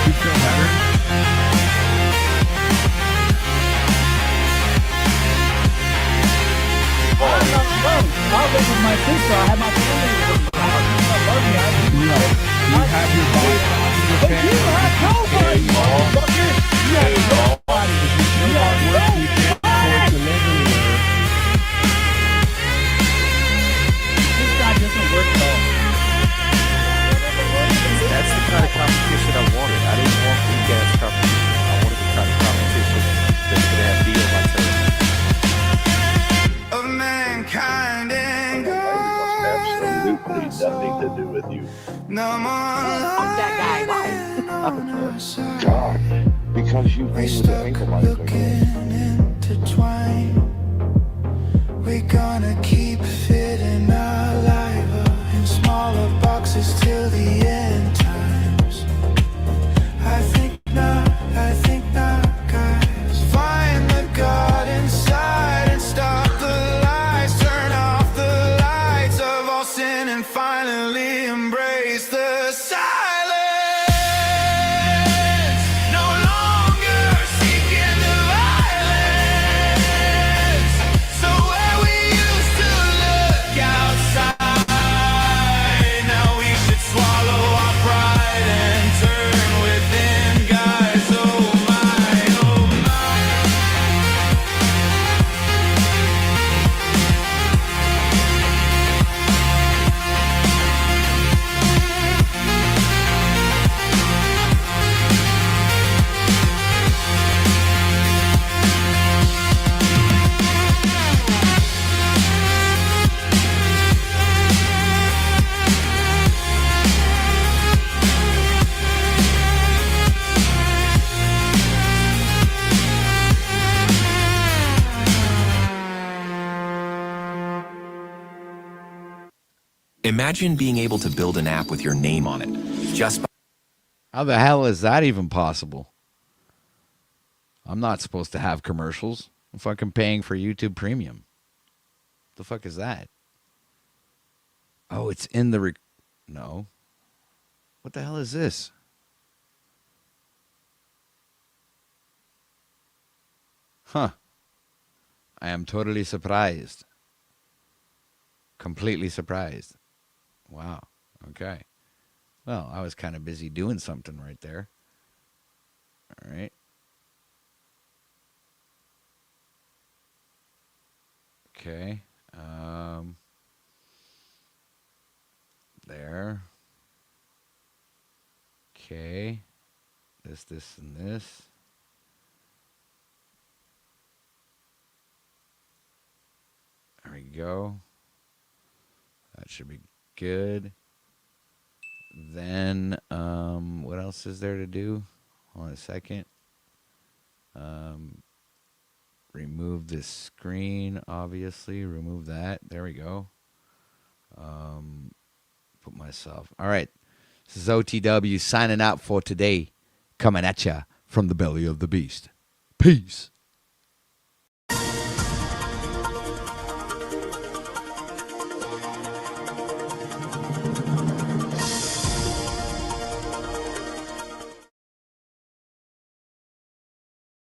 You feel better? I'll live with my sister. I have my family with her. I love you. No. You have your body on your But you have nobody, motherfucker. You have nobody. You have nobody. This guy doesn't work at all. That's the kind of competition I wanted. I didn't want weak ass competition. I wanted the kind of competition that's gonna have me on my turn. Of mankind and God. Absolutely nothing to do with you. No more that guy. God, because you We hang with the stuck ankle monitor. looking intertwined. We gonna keep fitting our life up in smaller boxes till the end times. I think not, guys. Find the God inside and stop the lies. Turn off the lights of all sin and finally embrace the silence. No longer seeking the violence. So where we used to look outside, now we should swallow our pride and turn within, guys. Oh my, oh my. Imagine being able to build an app with your name on it, just by How the hell is that even possible? I'm not supposed to have commercials. I'm fucking paying for YouTube Premium. The fuck is that? Oh, it's in the no. What the hell is this? Huh. I am totally surprised. Completely surprised. Wow. Okay. Well, I was kind of busy doing something right there. All right. Okay. There. Okay. This, and this. There we go. That should be good. Then, what else is there to do? Hold on a second. Remove this screen, obviously. Remove that. There we go. Put myself. All right. This is OTW signing out for today. Coming at ya from the belly of the beast. Peace.